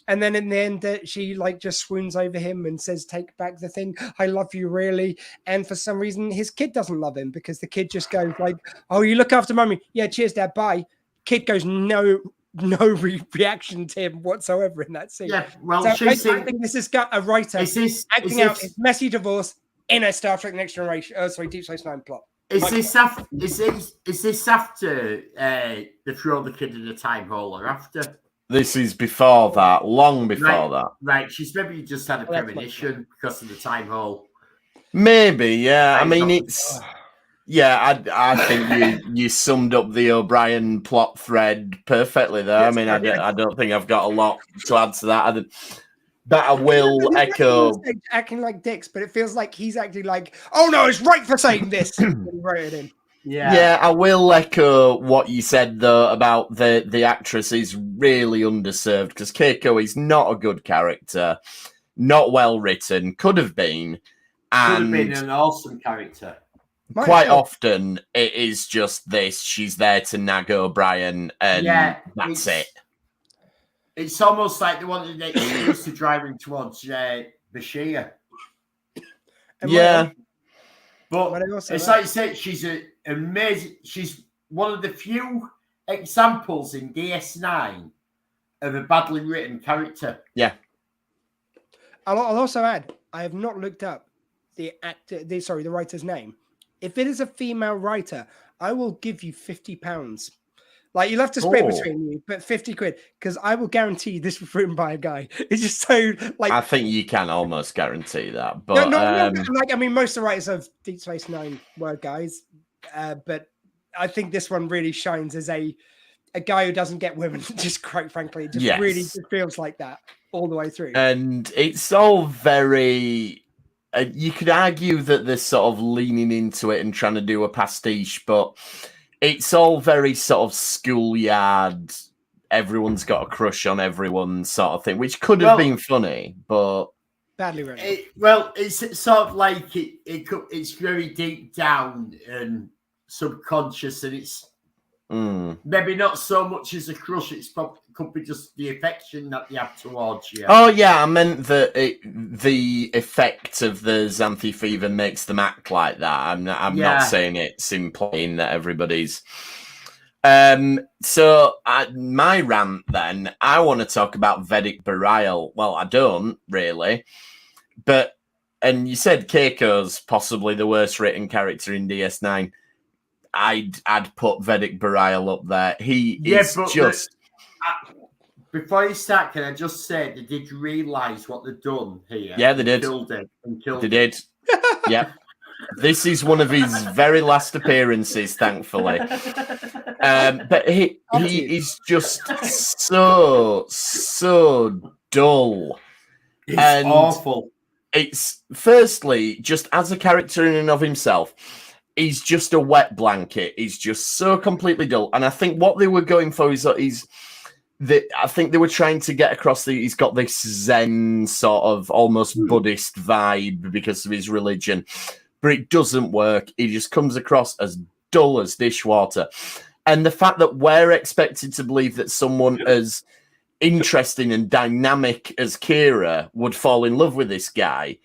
And then in the end, she like just swoons over him and says, take back the thing. I love you, really. And for some reason, his kid doesn't love him because the kid just goes like, oh, you look after mommy. Yeah, cheers, dad. Bye. Kid goes, no reaction to him whatsoever in that scene. Yeah, well, so I think this has got a writer acting out his messy divorce in a Star Trek Next Generation, Deep Space Nine plot. Is this after they throw the kid in a time hole or after? This is before that, long before that. Right, she's maybe just had a premonition because of the time hole. Maybe, yeah. I mean, it's... Yeah, I think you summed up the O'Brien plot thread perfectly there. I mean, I don't think I've got a lot to add to that. But I will echo... Acting like dicks, but it feels like he's acting like, oh no, it's right for saying this. And wrote it in. Yeah, I will echo what you said, though, about the actress is really underserved, because Keiko is not a good character, not well written, could have been. Could have been an awesome character. Quite often, it is just this. She's there to nag O'Brien, and that's it. It's almost like they wanted to excuse to driving towards Bashir. Yeah. But it's like you said, she's amazing. She's one of the few examples in DS9 of a badly written character. Yeah. I'll also add, I have not looked up the writer's name. If it is a female writer, I will give you £50. Like, you'll have to split between you, but 50 quid, because I will guarantee this was written by a guy. It's just so, like... I think you can almost guarantee that, but... like, I mean, most of the writers of Deep Space Nine were guys, but I think this one really shines as a guy who doesn't get women, just quite frankly. It just really feels like that all the way through. And it's all very... you could argue that they're sort of leaning into it and trying to do a pastiche, but it's all very sort of schoolyard, everyone's got a crush on everyone sort of thing, which could have been funny, but... Badly written. It's sort of like it's very deep down and subconscious, and it's maybe not so much as a crush, could be just the affection that you have towards you. Oh, yeah, I meant that the effect of the Xanthi fever makes them act like that. I'm not saying it's implying that everybody's... So, my rant, then, I want to talk about Vedic Burial. Well, I don't, really. And you said Keiko's possibly the worst written character in DS9. I'd put Vedic Burial up there. He is just... Before you start, can I just say they did realise what they'd done here? Yeah, they did. They did. Yeah. This is one of his very last appearances, thankfully. But he is just so dull. It's awful. It's, firstly, just as a character in and of himself, he's just a wet blanket. He's just so completely dull. And I think what they were going for is I think they were trying to get across he's got this Zen sort of almost Buddhist vibe because of his religion, but it doesn't work. He just comes across as dull as dishwater. And the fact that we're expected to believe that someone as interesting and dynamic as Kira would fall in love with this guy,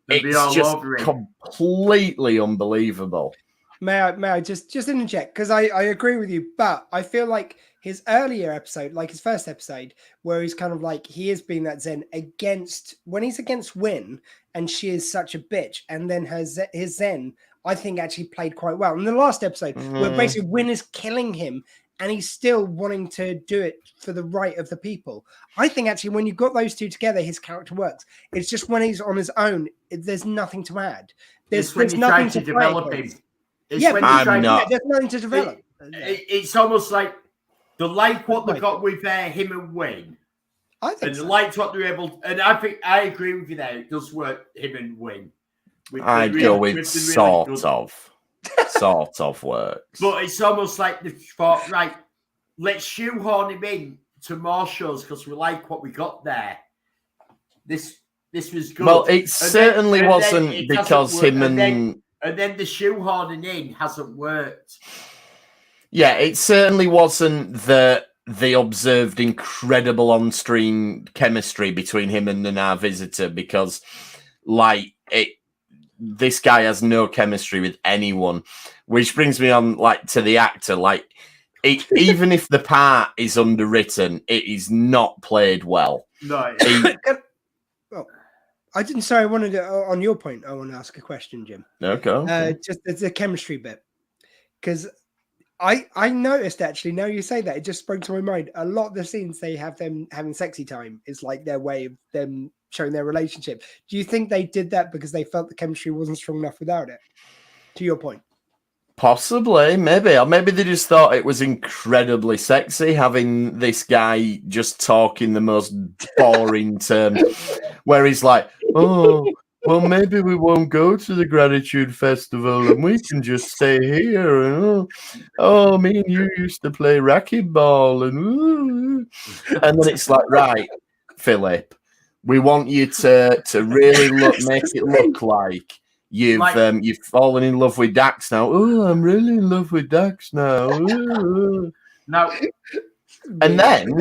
it's just completely unbelievable. May I just interject? Because I agree with you, but I feel like his earlier episode, like his first episode, where he's kind of like, he is being that Zen when he's against Wynn, and she is such a bitch, and then his Zen, I think, actually played quite well. In the last episode, where basically Wynn is killing him, and he's still wanting to do it for the right of the people. I think actually when you've got those two together, his character works. It's just when he's on his own, there's nothing to add. There's nothing to develop him. There's nothing to develop. It's almost like they like what they got with him and Wynn. I think they liked what they were able. And I think I agree with you there. It does work, him and Wynn. I'd go with sort of works. But it's almost like they thought, right, let's shoehorn him in to more shows because we like what we got there. This was good. Well, it certainly wasn't because him and then the shoehorning in hasn't worked. Yeah, it certainly wasn't that they observed incredible on-screen chemistry between him and the Nar Visitor because, this guy has no chemistry with anyone, which brings me on, to the actor. Even if the part is underwritten, it is not played well. No. I didn't say I wanted to, on your point, I want to ask a question, Jim. Okay. Just the chemistry bit. because I noticed actually, now you say that, it just sprung to my mind. A lot of the scenes they have them having sexy time is like their way of them showing their relationship. Do you think they did that because they felt the chemistry wasn't strong enough without it? To your point. Possibly, maybe. Or maybe they just thought it was incredibly sexy having this guy just talking the most boring terms, where he's like, oh, well, maybe we won't go to the Gratitude Festival and we can just stay here. And, oh, me and you used to play racquetball. And then it's like, right, Philip, we want you to really make it look like you've fallen in love with Dax now. Oh, I'm really in love with Dax now. Now, and then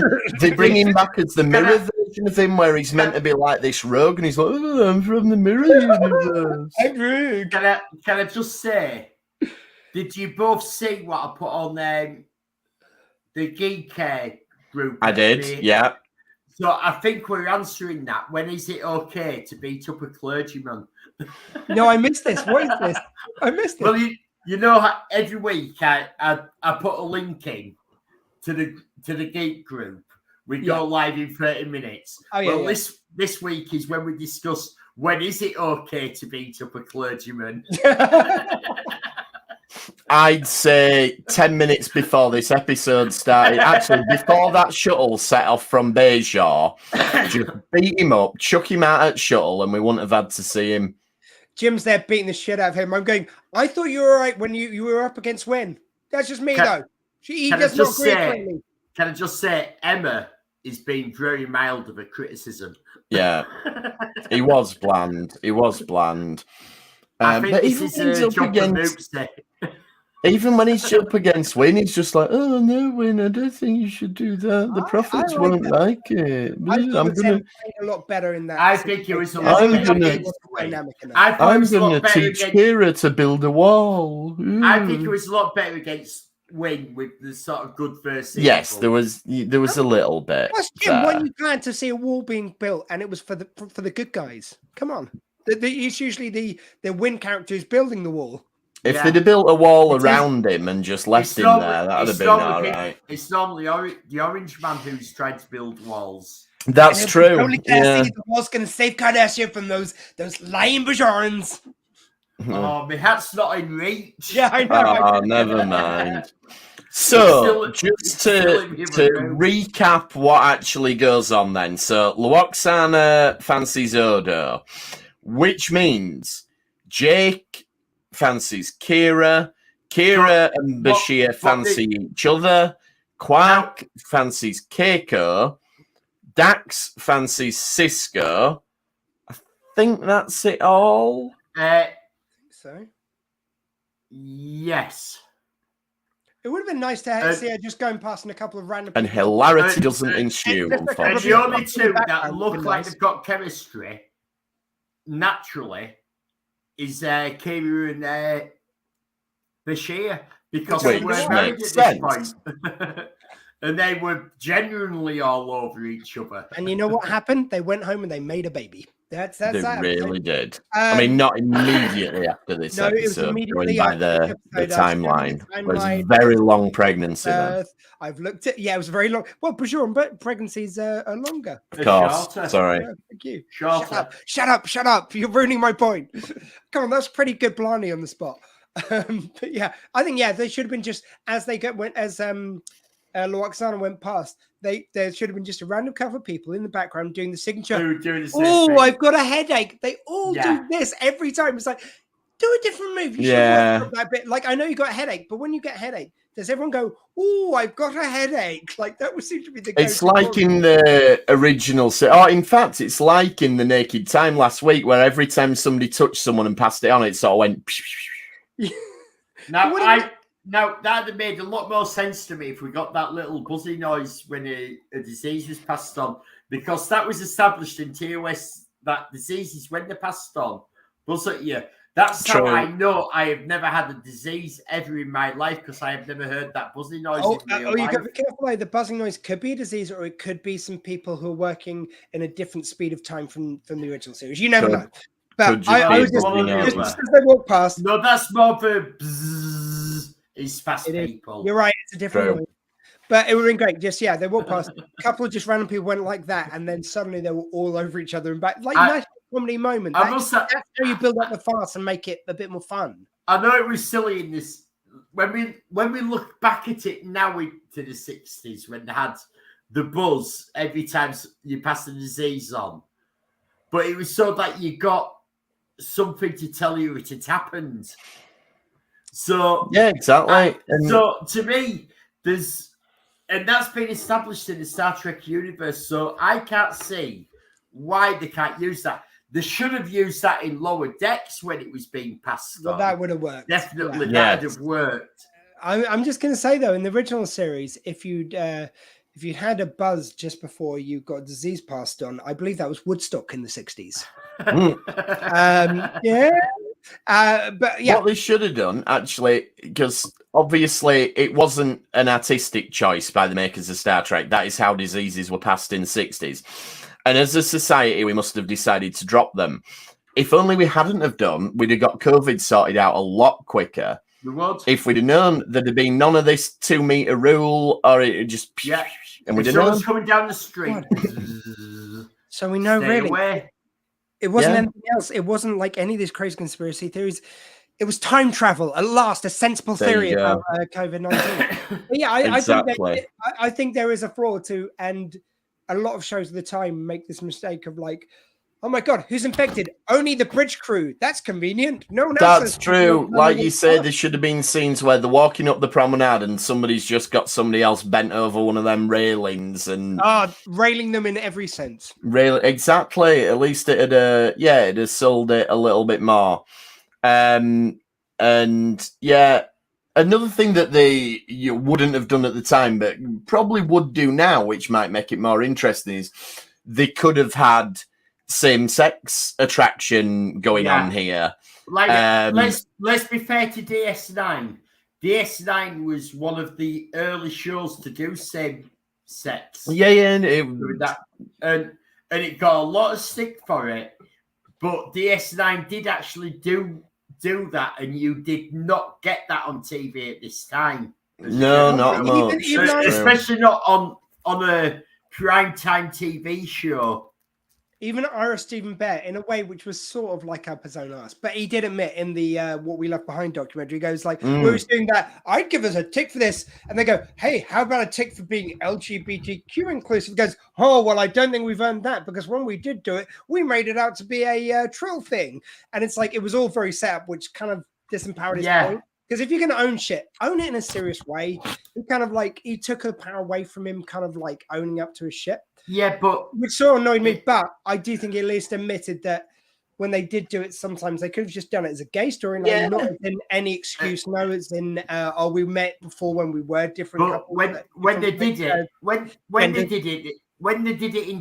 they bring him back as the mirror version of him, where he's meant to be like this rogue, and he's like, oh, I'm from the mirror universe. I'm rude. Can I just say, did you both see what I put on the geek group? I did, yeah. So I think we're answering that. When is it okay to beat up a clergyman? No, I missed this. What is this? I missed it. Well, you know how every week I put a link in to the geek group. We go live in 30 minutes. Oh, yeah, well, this week is when we discuss when is it okay to beat up a clergyman. I'd say 10 minutes before this episode started. Actually, before that shuttle set off from Bajor, just beat him up, chuck him out at shuttle, and we wouldn't have had to see him. Jim's there beating the shit out of him. I'm going, I thought you were all right when you were up against Wynn. That's just me, though. He does not agree with me. Can I just say, Emma is being very mild of a criticism. Yeah. He was bland. I think but this is a job for Moopsy. Even when he's up against Wynn, he's just like, oh, no, Wynn, I don't think you should do that. The prophets won't like it. I'm going to a lot better in that. I think it was a lot better. I'm going to teach Kira to build a wall. I think it was a lot better against Wynn with the sort of good first season. Yes, there was a little bit. Plus, Jim, when you planned to see a wall being built and it was for the good guys. Come on. It's usually the Wynn character who's building the wall. If they'd have built a wall around him and just left him there, that would have been all right. It's normally the orange man who's trying to build walls. That's true. Only the wall's going to save Kardashian from those lying Bajorans. Oh, my hat's not in reach. Yeah, I know. Oh, never mind. So, just to recap what actually goes on then. So, Luoxana fancies Odo, which means Jake fancies Kira and Bashir fancy each other, Quark fancies Keiko, Dax fancies Cisco. I think that's it all. So? Yes. It would have been nice to see her just going past in a couple of random and people. Hilarity doesn't ensue. And the only two that look like they've got chemistry naturally is Kira and Bashir, because they were married at this point. And they were genuinely all over each other. And you know what happened? They went home and they made a baby. They really did. I mean, not immediately after this episode, going by the timeline. It was a very long pregnancy. I've looked at, it was very long. Well, for sure, but pregnancies are longer. Of course. Sorry. Yeah, thank you. Shut up. You're ruining my point. Come on, that's pretty good Blarney on the spot. But yeah, I think, they should have been just as they went, as Luoxana went past, there should have been just a random couple of people in the background doing the signature. Oh, I've got a headache. They all do this every time. It's like, do a different move. You should that bit. Like, I know you got a headache, but when you get a headache, does everyone go, oh, I've got a headache? Like, that would seem to be the It's like in the original. In fact, it's like in the Naked Time last week, where every time somebody touched someone and passed it on, it sort of went. Now, that would have made a lot more sense to me if we got that little buzzy noise when a disease was passed on, because that was established in TOS, that diseases, when they're passed on, buzz at you. That's how I know I have never had a disease ever in my life, because I have never heard that buzzing noise in real life. You got to be careful. The buzzing noise could be a disease, or it could be some people who are working in a different speed of time from the original series. You never know. But I was just as they walk past. No, that's more of a bzzz. is fast people. You're right. It's a different one. But it would have been great. Just, they walked past. A couple of just random people went like that. And then suddenly they were all over each other and back. Like, nice comedy moment. That's how you build up the farce and make it a bit more fun. I know it was silly in this. When we look back at it now into the 60s, when they had the buzz every time you pass the disease on. But it was so that you got something to tell you it had happened. So yeah, exactly. So to me, and that's been established in the Star Trek universe. So I can't see why they can't use that. They should have used that in Lower Decks when it was being passed on. That would have worked. Definitely, that would have worked. I'm just going to say though, in the original series, if you'd had a buzz just before you got disease passed on, I believe that was Woodstock in the 60s. But yeah, what they should have done actually, because obviously it wasn't an artistic choice by the makers of Star Trek. That is how diseases were passed in the 60s, and as a society, we must have decided to drop them. If only we hadn't have done, we'd have got COVID sorted out a lot quicker. If we'd have known there'd have been none of this 2 meter rule, or it just and we'd have known coming down the street. So we know Stay really. Away. It wasn't anything else. It wasn't like any of these crazy conspiracy theories. It was time travel. At last, a sensible theory about COVID-19. Exactly. I think there is a flaw to, and a lot of shows at the time make this mistake of like, oh my God, who's infected? Only the bridge crew. That's convenient. No one else. That's true. Like you say, there should have been scenes where they're walking up the promenade and somebody's just got somebody else bent over one of them railings and railing them in every sense. Exactly. At least it had sold it a little bit more. And another thing that you wouldn't have done at the time, but probably would do now, which might make it more interesting, is they could have had same-sex attraction going on here. Like, let's be fair to DS9. DS9 was one of the early shows to do same-sex. And it got a lot of stick for it, but DS9 did actually do that, and you did not get that on TV at this time. No, not much. Especially not on a primetime TV show. Even Ira Stephen Bear, in a way, which was sort of like Al Pacino's, but he did admit in the What We Left Behind documentary, he goes like, who's doing that? I'd give us a tick for this. And they go, hey, how about a tick for being LGBTQ inclusive? He goes, oh, well, I don't think we've earned that, because when we did do it, we made it out to be a trill thing. And it's like, it was all very set up, which kind of disempowered his point. Because if you're going to own shit, own it in a serious way. He took the power away from him, kind of like owning up to his shit. Yeah, but which sort of annoyed me. But I do think he at least admitted that when they did do it, sometimes they could have just done it as a gay story, not as in any excuse. No, it's in we met before when we were different. But when they did it in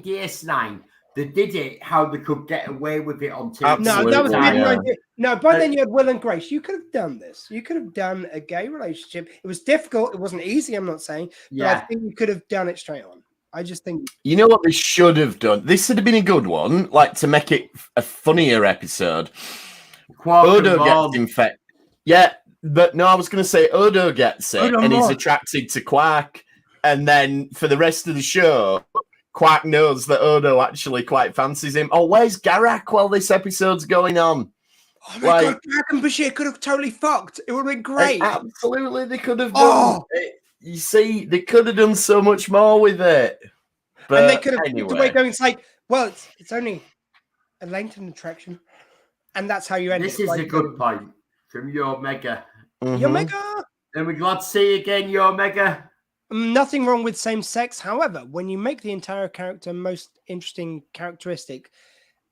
DS9, they did it how they could get away with it on TV. No, that was a good idea. No, by then you had Will and Grace. You could have done this. You could have done a gay relationship. It was difficult. It wasn't easy. I'm not saying. But I think you could have done it straight on. I just think... You know what they should have done? This would have been a good one, like to make it a funnier episode. Odo gets infected. Yeah, but no, I was going to say Odo gets it and he's attracted to Quark. And then for the rest of the show, Quark knows that Odo actually quite fancies him. Oh, where's Garak while this episode's going on? Oh my God, Garak and Bashir could have totally fucked. It would have been great. Absolutely, they could have done it. You see, they could have done so much more with it. But and they could have walked away going, it's like, well, it's only a Langton attraction. And that's how you end it. This is a good point from your Mega. Your Mega. And we're glad to see you again, your Mega. Nothing wrong with same sex. However, when you make the entire character most interesting characteristic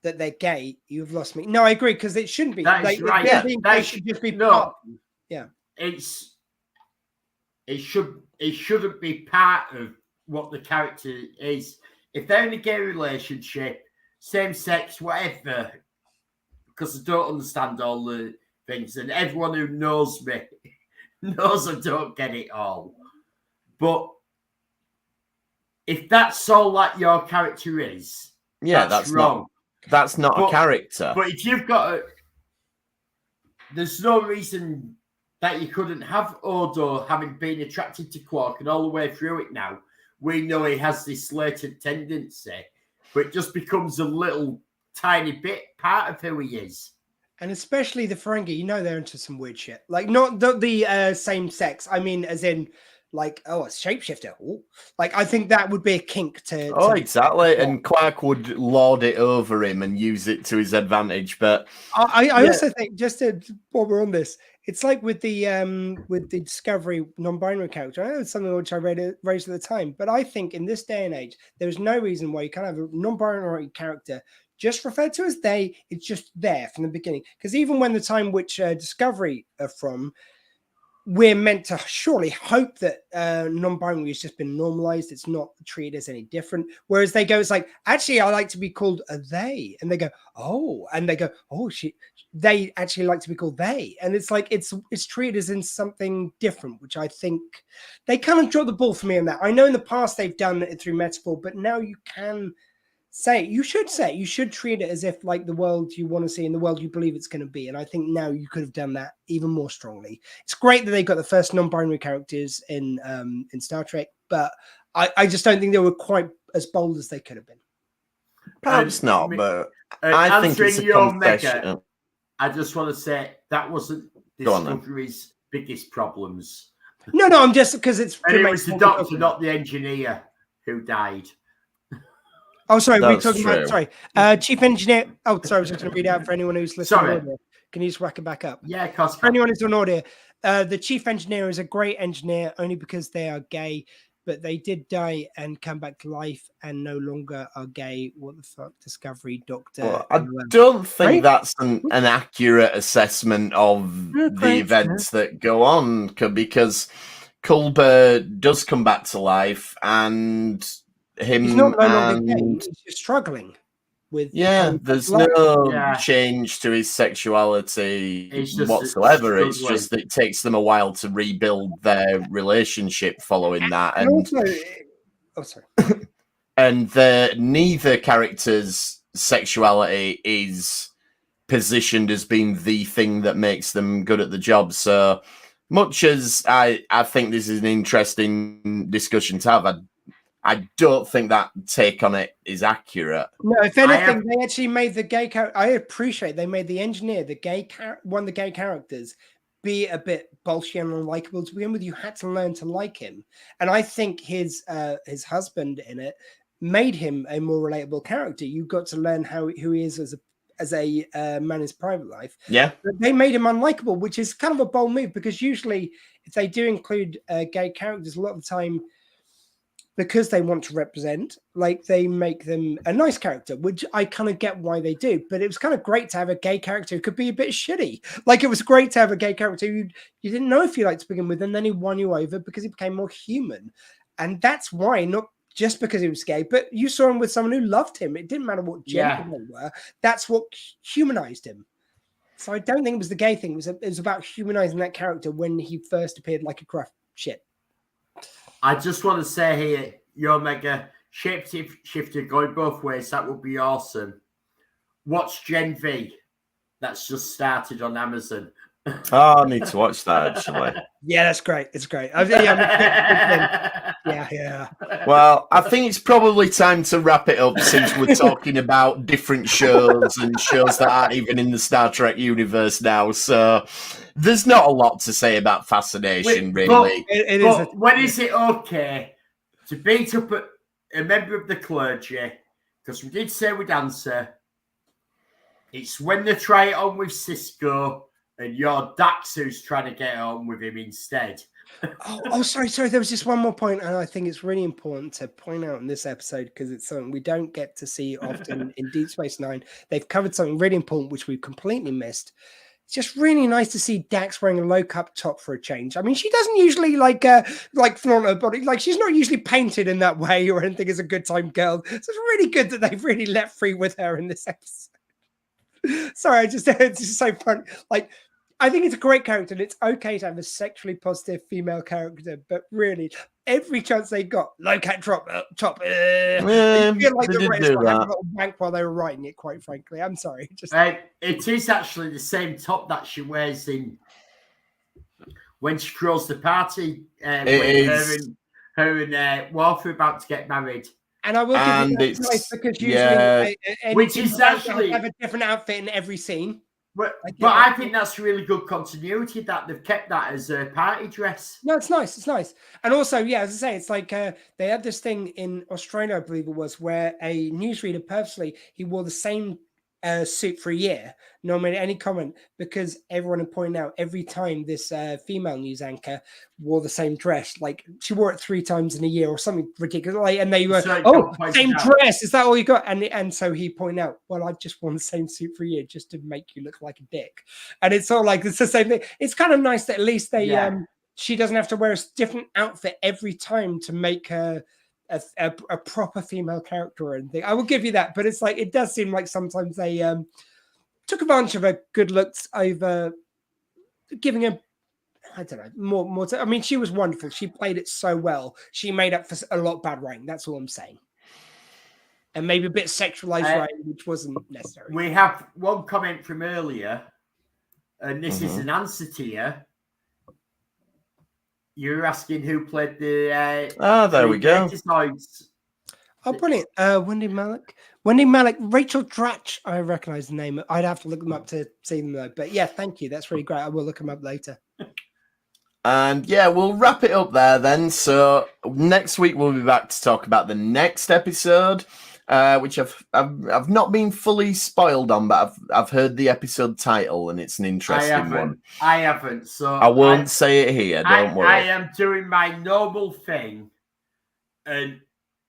that they're gay, you've lost me. No, I agree, because it shouldn't be. That is right. That should just be part. Yeah. It shouldn't be part of what the character is. If they're in a gay relationship, same sex, whatever, because I don't understand all the things, and everyone who knows me knows I don't get it all. But if that's all that your character is, that's wrong. That's not a character. But if you've got there's no reason that you couldn't have Odo having been attracted to Quark and all the way through it now. We know he has this latent tendency, but it just becomes a little tiny bit part of who he is. And especially the Ferengi, they're into some weird shit. Like, not the same sex. I mean, as in, like, a shapeshifter. Ooh. Like, I think that would be a kink to... exactly. And Quark would lord it over him and use it to his advantage. But I also think, while we're on this, it's like with the Discovery non-binary character. I know it's something which I raised at the time, but I think in this day and age, there's no reason why you can't have a non-binary character just referred to as they. It's just there from the beginning. Because even when the time which Discovery are from, we're meant to surely hope that non-binary has just been normalized. It's not treated as any different. Whereas they go, it's like, actually, I like to be called a they. And they go, oh, and they go, oh, they actually like to be called they. And it's like, it's treated as in something different, which I think they kind of dropped the ball for me on that. I know in the past they've done it through metaphor, but now you can say, you should treat it as if like the world you want to see and the world you believe it's going to be. And I think now you could have done that even more strongly. It's great that they got the first non-binary characters in Star Trek, but I just don't think they were quite as bold as they could have been. Perhaps not, but I think it's a confession. I just want to say that wasn't Discovery's biggest problems. No, I'm just because it's... And it was the doctor, not the engineer, who died. Oh, sorry, we're talking about, chief engineer. Oh, sorry, I was just going to read out for anyone who's listening. Sorry. Audio. Can you just whack it back up? Yeah, of course. For anyone who's on audio, the chief engineer is a great engineer only because they are gay, but they did die and come back to life and no longer are gay. What the fuck, Discovery Doctor? Well, I don't think that's an accurate assessment of the events that go on, because Culber does come back to life and... He's not no longer gay. He's just struggling with. Yeah, there's no change to his sexuality whatsoever. It's just that it takes them a while to rebuild their relationship following that. And also, and neither character's sexuality is positioned as being the thing that makes them good at the job. So much as I think this is an interesting discussion to have, I don't think that take on it is accurate. No, if anything, they actually made the gay character. I appreciate they made the engineer, one of the gay characters, be a bit bullshit and unlikable to begin with. You had to learn to like him, and I think his husband in it made him a more relatable character. You got to learn who he is as a man in his private life. Yeah, but they made him unlikable, which is kind of a bold move because usually if they do include gay characters, a lot of the time, because they want to represent, like they make them a nice character, which I kind of get why they do. But it was kind of great to have a gay character who could be a bit shitty. Like it was great to have a gay character you didn't know if you liked to begin with, and then he won you over because he became more human. And that's why, not just because he was gay, but you saw him with someone who loved him. It didn't matter what gender they were. That's what humanized him. So I don't think it was the gay thing. It was about humanizing that character when he first appeared like a craft shit. I just want to say here, your mega shapeshifter going both ways. That would be awesome. Watch Gen V. That's just started on Amazon. Oh, I need to watch that actually. Yeah, that's great. It's great. Yeah. Well, I think it's probably time to wrap it up since we're talking about different shows and shows that aren't even in the Star Trek universe now. So there's not a lot to say about Fascination, really. When is it okay to beat up a member of the clergy? Because we did say we'd answer. It's when they try it on with Cisco and your Dax who's trying to get on with him instead. Sorry. There was just one more point, and I think it's really important to point out in this episode because it's something we don't get to see often in Deep Space Nine. They've covered something really important, which we've completely missed. It's just really nice to see Dax wearing a low cut top for a change. I mean, she doesn't usually like flaunt her body. Like she's not usually painted in that way or anything as a good time girl. So it's really good that they've really let free with her in this episode. Sorry, it's just so fun. Like, I think it's a great character, and it's okay to have a sexually positive female character, but really, every chance they got, low cat top. They feel like the writers were having a little wank while they were writing it. Quite frankly, I'm sorry. It is actually the same top that she wears in when she throws the party. Her and Worf are about to get married. And I will give you that nice because usually which is actually have a different outfit in every scene. But I think that's really good continuity that they've kept that as a party dress. No, it's nice. It's nice. And also, yeah, as I say, it's like they had this thing in Australia, I believe it was, where a newsreader purposely, he wore the same suit for a year, no made any comment, because everyone had pointed out every time this female news anchor wore the same dress, like she wore it 3 times in a year or something ridiculous, like, and they were same dress, is that all you got? And so he pointed out, well, I've just worn the same suit for a year just to make you look like a dick. And it's all like, it's the same thing. It's kind of nice that at least they she doesn't have to wear a different outfit every time to make her a proper female character or anything. I will give you that, but it's like it does seem like sometimes they took advantage of her good looks over giving her, I don't know, more. I mean, she was wonderful. She played it so well. She made up for a lot of bad writing. That's all I'm saying. And maybe a bit sexualized writing, which wasn't necessary. We have one comment from earlier, and this is an answer to you. You're asking who played the there we go. Episodes. Oh, brilliant. Wendy Malick, Rachel Dratch. I recognize the name. I'd have to look them up to see them though. But yeah, thank you. That's really great. I will look them up later. And yeah, we'll wrap it up there then. So next week we'll be back to talk about the next episode, which I've not been fully spoiled on, but I've heard the episode title and it's an interesting one. I haven't, so I won't say it here. Don't worry. I am doing my normal thing, and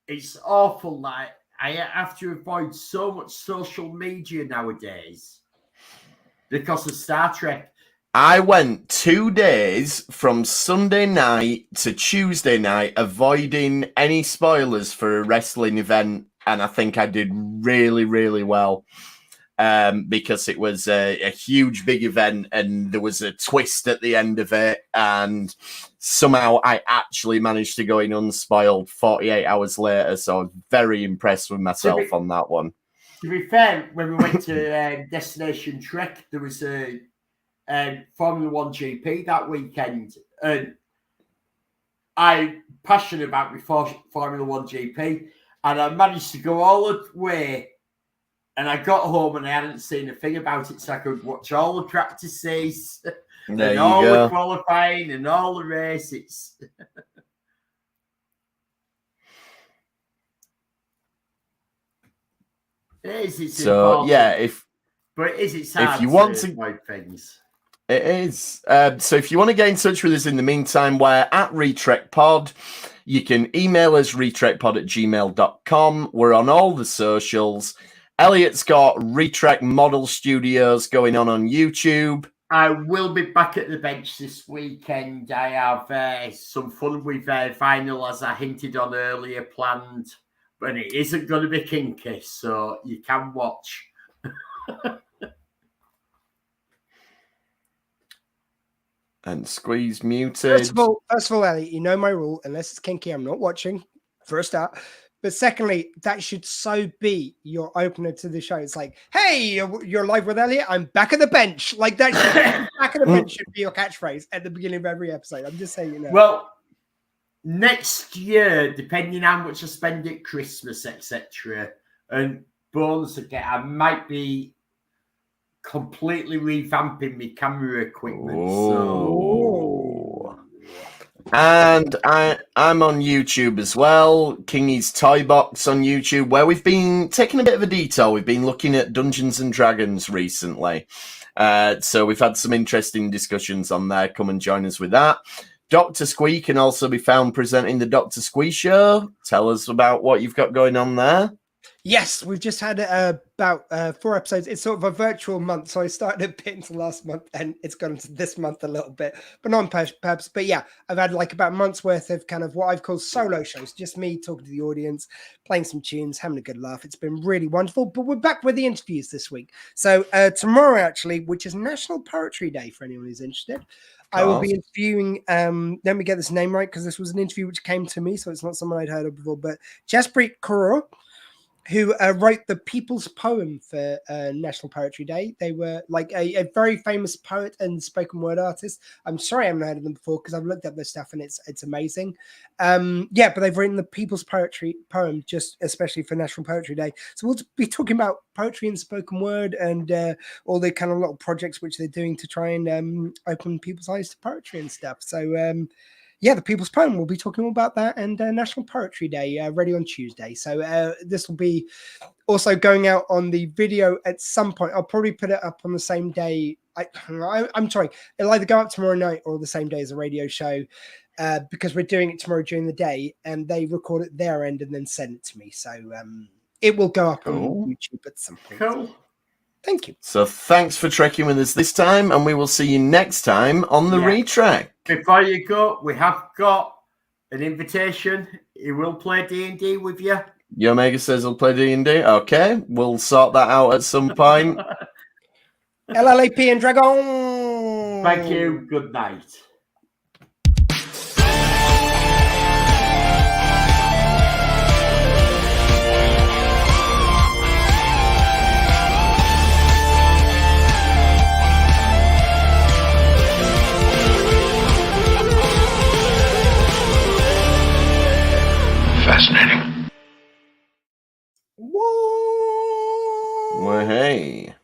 it's awful. Like I have to avoid so much social media nowadays because of Star Trek. I went 2 days from Sunday night to Tuesday night avoiding any spoilers for a wrestling event. And I think I did really, really well because it was a huge, big event and there was a twist at the end of it. And somehow I actually managed to go in unspoiled 48 hours later. So I was very impressed with myself on that one. To be fair, when we went to Destination Trek, there was a Formula 1 GP that weekend. And I'm passionate about Formula 1 GP. And I managed to go all the way, and I got home and I hadn't seen a thing about it, so I could watch all the practices and all the qualifying and all the races. It's so important. Yeah, if you want to avoid things. It is. So if you want to get in touch with us in the meantime, we're at RetrekPod. You can email us retrekpod@gmail.com. We're on all the socials. Elliot's got Retrek Model Studios going on YouTube. I will be back at the bench this weekend. I have some fun with vinyl, as I hinted on earlier, planned. But it isn't going to be kinky, so you can watch. And Squeeze muted. First of all, Ellie, you know my rule. Unless it's kinky, I'm not watching. For a start. But secondly, that should so be your opener to the show. It's like, hey, you're live with Elliot. I'm back at the bench. Like that. Back at the bench should be your catchphrase at the beginning of every episode. I'm just saying, you know. Well, next year, depending how much I spend at Christmas, etc., and bonus again, I might be completely revamping my camera equipment. So. And I'm on YouTube as well, Kingy's Toy Box on YouTube, where we've been taking a bit of a detour. We've been looking at Dungeons and Dragons recently. So we've had some interesting discussions on there. Come and join us with that. Dr. Squee can also be found presenting the Dr. Squee Show. Tell us about what you've got going on there. Yes, we've just had about 4 episodes. It's sort of a virtual month, so I started a bit into last month, and it's gone into this month a little bit, but not on purpose. But yeah, I've had like about a month's worth of kind of what I've called solo shows, just me talking to the audience, playing some tunes, having a good laugh. It's been really wonderful, but we're back with the interviews this week. So tomorrow, actually, which is National Poetry Day for anyone who's interested, I will be interviewing, let me get this name right, because this was an interview which came to me, so it's not someone I'd heard of before, but Jaspreet Kaur. who wrote the People's Poem for National Poetry Day. They were like a very famous poet and spoken word artist. I'm sorry I haven't heard of them before because I've looked up their stuff and it's amazing. Yeah, but they've written the People's Poem just especially for National Poetry Day. So we'll be talking about poetry and spoken word and all the kind of little projects which they're doing to try and open people's eyes to poetry and stuff. So yeah, the People's Poem, we'll be talking all about that, and National Poetry Day, ready on Tuesday. So this will be also going out on the video at some point. I'll probably put it up on the same day. I'm sorry, it'll either go up tomorrow night or the same day as a radio show because we're doing it tomorrow during the day, and they record it their end and then send it to me. So it will go up on YouTube at some point. Cool. Thank you. So thanks for trekking with us this time, and we will see you next time on the retrek. Before you go, we have got an invitation. He will play D&D with you. Your Omega says he'll play D&D. Okay, we'll sort that out at some point. LLAP and Dragon. Thank you. Good night. Fascinating. Well, hey.